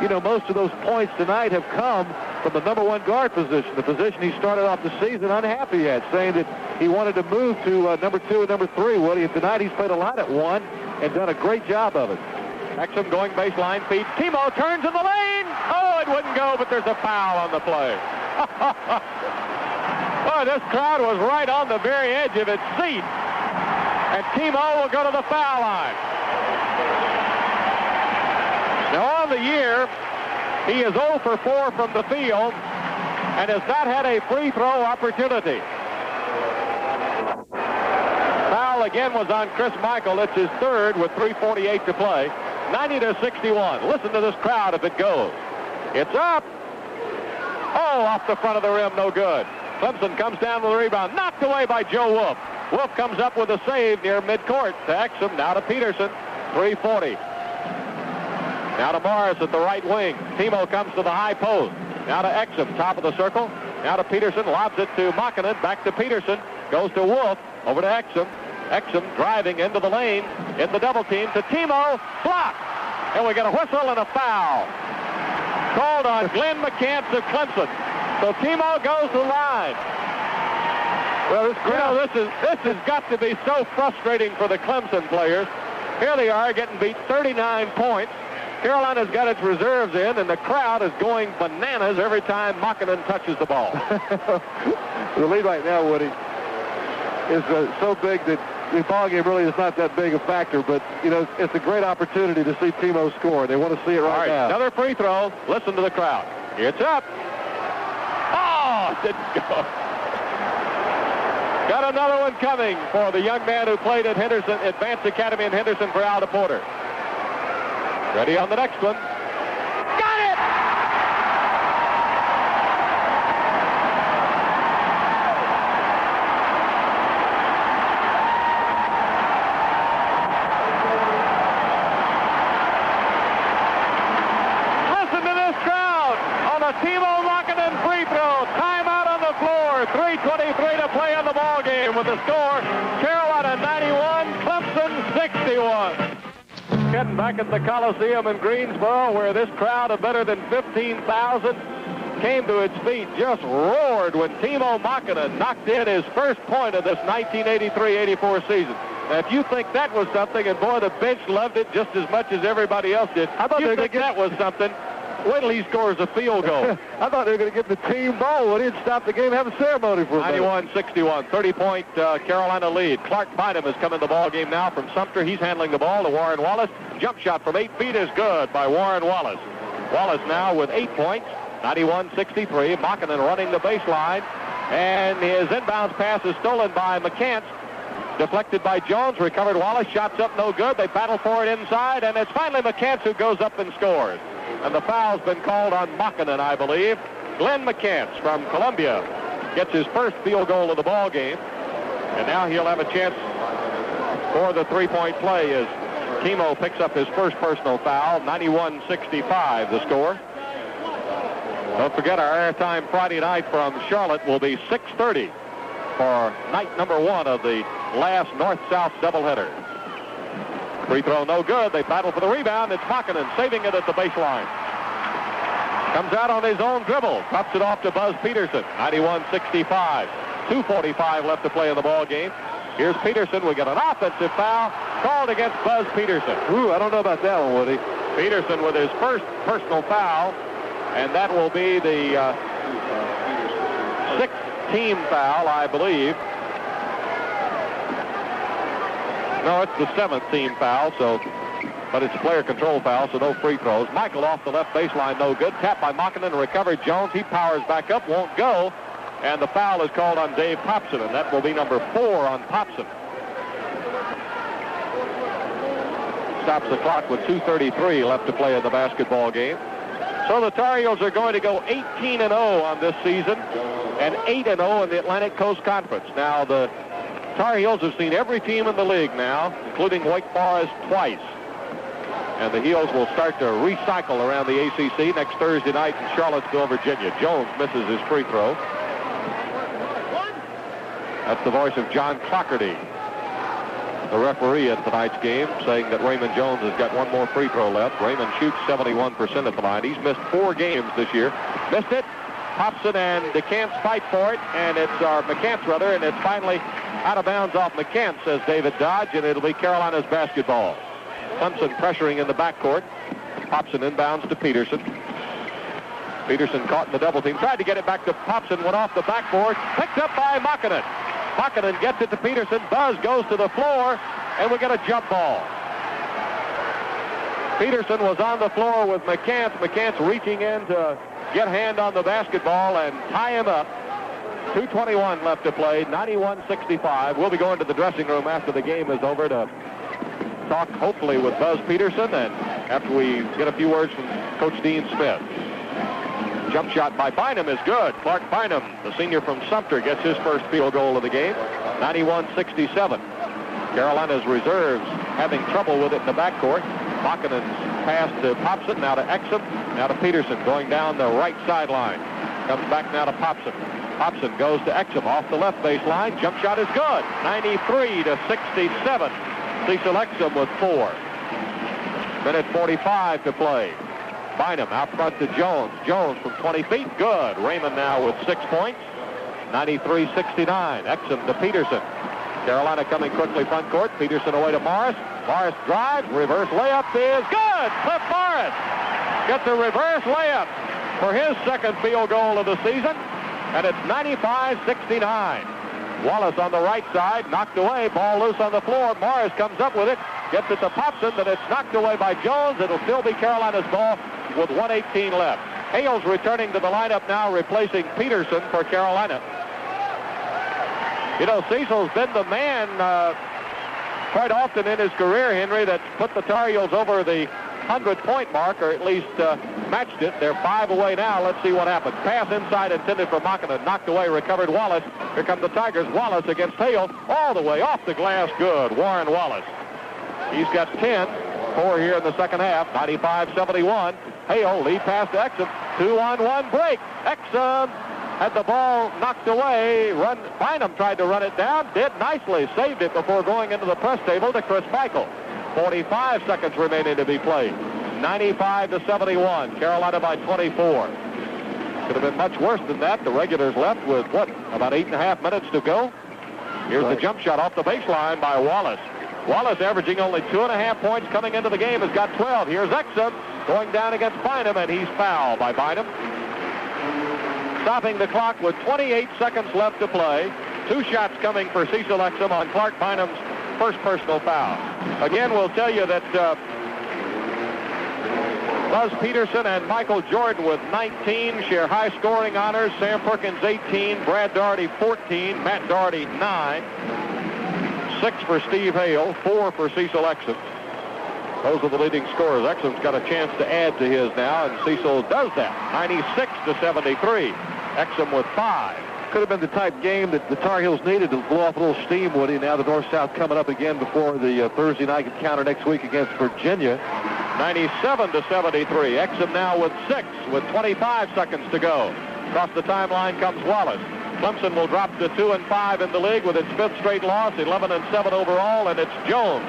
you know, most of those points tonight have come from the number 1 guard position, the position he started off the season unhappy at, saying that he wanted to move to number 2 and number 3. Woody, and tonight he's played a lot at 1 and done a great job of it. Exum going baseline, feeds. Timo turns in the lane. Oh, it wouldn't go, but there's a foul on the play. Boy, this crowd was right on the very edge of its seat. And Timo will go to the foul line. Now, on the year, he is 0 for 4 from the field and has not had a free throw opportunity. Foul again was on Chris Michael. It's his third with 3:48 to play. 90-61. Listen to this crowd if it goes. It's up. Oh, off the front of the rim, no good. Clemson comes down with a rebound. Knocked away by Joe Wolf. Wolf comes up with a save near midcourt to Exum. Now to Peterson. 3:40. Now to Morris at the right wing. Timo comes to the high post. Now to Exum, top of the circle. Now to Peterson, lobs it to Makinen. Back to Peterson. Goes to Wolf. Over to Exum. Exum driving into the lane in the double team to Timo. Blocked. And we get a whistle and a foul. Called on Glenn McCants of Clemson. So Timo goes to the line. Well, this has got to be so frustrating for the Clemson players. Here they are getting beat 39 points. Carolina's got its reserves in, and the crowd is going bananas every time Makinen touches the ball. The lead right now, Woody, is so big that the ball game really is not that big a factor, but, you know, it's a great opportunity to see Timo score. They want to see it right now. Another free throw. Listen to the crowd. It's up. Oh, it didn't go. Got another one coming for the young man who played at Henderson, Advanced Academy in Henderson for Al DePorter. Ready on the next one. Got it! Listen to this crowd on a Timo Makinen free throw. Timeout on the floor. 3:23 to play in the ball game with the score. Carolina 91, Clemson 61. Getting back at the Coliseum in Greensboro, where this crowd of better than 15,000 came to its feet, just roared when Timo Makinen knocked in his first point of this 1983-84 season. Now, if you think that was something, and boy, the bench loved it just as much as everybody else did. I thought that was something. Wait till he scores a field goal. I thought they were going to give the team ball. They didn't stop the game, have a ceremony for a 91-61, 30-point Carolina lead. Clark Bynum has come in the ball game now from Sumter. He's handling the ball to Warren Wallace. Jump shot from 8 feet is good by Warren Wallace. Wallace now with 8 points, 91-63. Makinen running the baseline, and his inbounds pass is stolen by McCants. Deflected by Jones, recovered Wallace, shots up no good. They battle for it inside, and it's finally McCants who goes up and scores. And the foul's been called on Makinen, I believe. Glenn McCants from Columbia gets his first field goal of the ball game. And now he'll have a chance for the three-point play as Timo picks up his first personal foul. 91-65 the score. Don't forget our airtime Friday night from Charlotte will be 6:30 for night number 1 of the last North-South doubleheader. Free throw no good. They battle for the rebound. It's Makinen saving it at the baseline. Comes out on his own dribble. Drops it off to Buzz Peterson. 91-65. 2:45 left to play in the ball game. Here's Peterson. We get an offensive foul called against Buzz Peterson. Ooh, I don't know about that one, Woody. Peterson with his first personal foul, and that will be the 6th team foul, I believe. No, it's the 7th team foul, but it's a player control foul, so no free throws. Michael off the left baseline, no good. Tapped by Makinen, recovered Jones. He powers back up, won't go. And the foul is called on Dave Popson, and that will be number 4 on Popson. Stops the clock with 2:33 left to play in the basketball game. So the Tar Heels are going to go 18-0 on this season and 8-0 in the Atlantic Coast Conference. Now, the Tar Heels have seen every team in the league now, including Wake Forest twice. And the Heels will start to recycle around the ACC next Thursday night in Charlottesville, Virginia. Jones misses his free throw. That's the voice of John Clockerty, the referee at tonight's game, saying that Raymond Jones has got one more free throw left. Raymond shoots 71% at the line. He's missed 4 games this year. Missed it. Hobson and DeCants fight for it, and it's McCants rather, and it's finally out of bounds off McCants, says David Dodge, and it'll be Carolina's basketball. Clemson pressuring in the backcourt. Hobson inbounds to Peterson. Peterson caught in the double team. Tried to get it back to Hobson. Went off the backboard. Picked up by Makinen. Makinen gets it to Peterson. Buzz goes to the floor. And we get a jump ball. Peterson was on the floor with McCants. McCants reaching in to get hand on the basketball and tie him up. 2:21 left to play. 91-65. We'll be going to the dressing room after the game is over to talk hopefully with Buzz Peterson, and after we get a few words from Coach Dean Smith. Jump shot by Bynum is good. Clark Bynum, the senior from Sumter, gets his first field goal of the game. 91-67. Carolina's reserves having trouble with it in the backcourt. Makinen's pass to Popson, now to Exum, now to Peterson, going down the right sideline. Comes back now to Popson. Popson goes to Exum off the left baseline. Jump shot is good. 93-67. Cecil Exum with 4. Minute 45 to play. Bynum out front to Jones. Jones from 20 feet. Good. Raymond now with 6 points. 93-69. Exum to Peterson. Carolina coming quickly front court. Peterson away to Morris. Morris drives. Reverse layup is good. Cliff Morris gets a reverse layup for his second field goal of the season. And it's 95-69. Wallace on the right side, knocked away, ball loose on the floor. Morris comes up with it, gets it to Popson, but it's knocked away by Jones. It'll still be Carolina's ball with 1:18 left. Hales returning to the lineup now, replacing Peterson for Carolina. You know, Cecil's been the man quite often in his career, Henry, that's put the Tar Heels over the 100-point mark, or at least matched it. They're 5 away now. Let's see what happens. Pass inside intended for Makinen. Knocked away, recovered Wallace. Here come the Tigers. Wallace against Hale. All the way off the glass. Good. Warren Wallace. He's got 10. 4 here in the second half. 95-71. Hale lead pass to Exum. 2-on-1 break. Exum had the ball knocked away. Bynum tried to run it down. Did nicely. Saved it before going into the press table to Chris Michael. 45 seconds remaining to be played. 95-71. Carolina by 24. Could have been much worse than that. The regulars left with, about 8.5 minutes to go. Here's the jump shot off the baseline by Wallace. Wallace, averaging only 2.5 points coming into the game, has got 12. Here's Exum going down against Bynum, and he's fouled by Bynum. Stopping the clock with 28 seconds left to play. 2 shots coming for Cecil Exum on Clark Bynum's first personal foul. Again, we'll tell you that Buzz Peterson and Michael Jordan with 19 share high scoring honors. Sam Perkins 18, Brad Daugherty 14, Matt Daugherty 9, 6 for Steve Hale, 4 for Cecil Exum. Those are the leading scorers. Exum's got a chance to add to his now, and Cecil does that. 96-73. Exum with 5. Could have been the type game that the Tar Heels needed to blow off a little steam, Woody. Now the North-South coming up again before the Thursday night encounter next week against Virginia. 97-73. Exum now with 6 with 25 seconds to go. Across the timeline comes Wallace. Clemson will drop to 2-5 in the league with its 5th straight loss, 11-7 overall, and it's Jones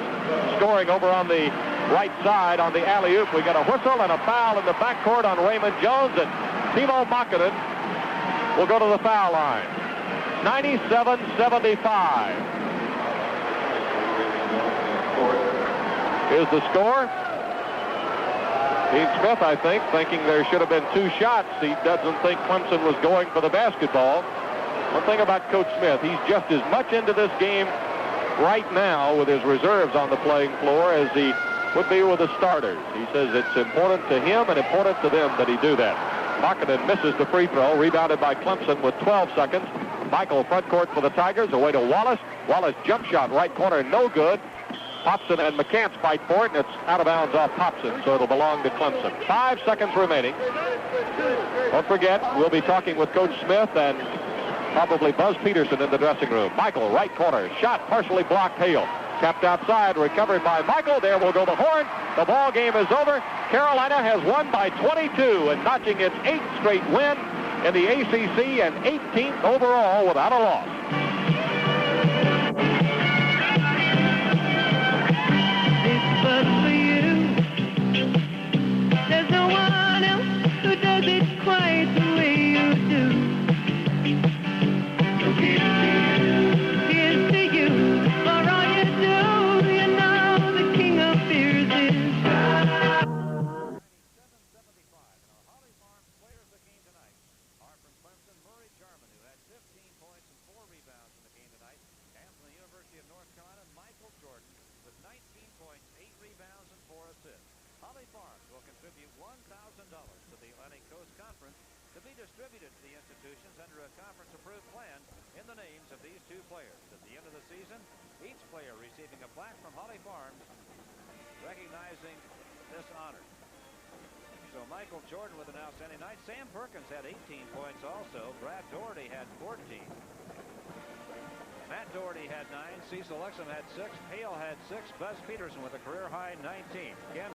scoring over on the right side on the alley-oop. We got a whistle and a foul in the backcourt on Raymond Jones, and Timo Makinen will go to the foul line. 97-75. Here's the score. Dean Smith, I think, thinking there should have been 2 shots. He doesn't think Clemson was going for the basketball. One thing about Coach Smith, he's just as much into this game right now with his reserves on the playing floor as he would be with the starters. He says it's important to him and important to them that he do that. Makinen misses the free throw, rebounded by Clemson with 12 seconds. Michael front court for the Tigers, away to Wallace. Wallace jump shot, right corner, no good. Popson and McCants fight for it, and it's out of bounds off Popson, so it'll belong to Clemson. 5 seconds remaining. Don't forget, we'll be talking with Coach Smith and probably Buzz Peterson in the dressing room. Michael, right corner, shot partially blocked. Hale tapped outside, recovered by Michael. There will go the horn. The ball game is over. Carolina has won by 22 and notching its 8th straight win in the ACC and 18th overall without a loss. It's but for you. There's no one else who does it quite the way you do. contribute $1,000 to the Atlantic Coast Conference to be distributed to the institutions under a conference-approved plan in the names of these two players. At the end of the season, each player receiving a plaque from Holly Farms recognizing this honor. So Michael Jordan with an outstanding night. Sam Perkins had 18 points also. Brad Doherty had 14. Matt Doherty had 9. Cecil Exum had 6. Hale had 6. Buzz Peterson with a career high 19. Again,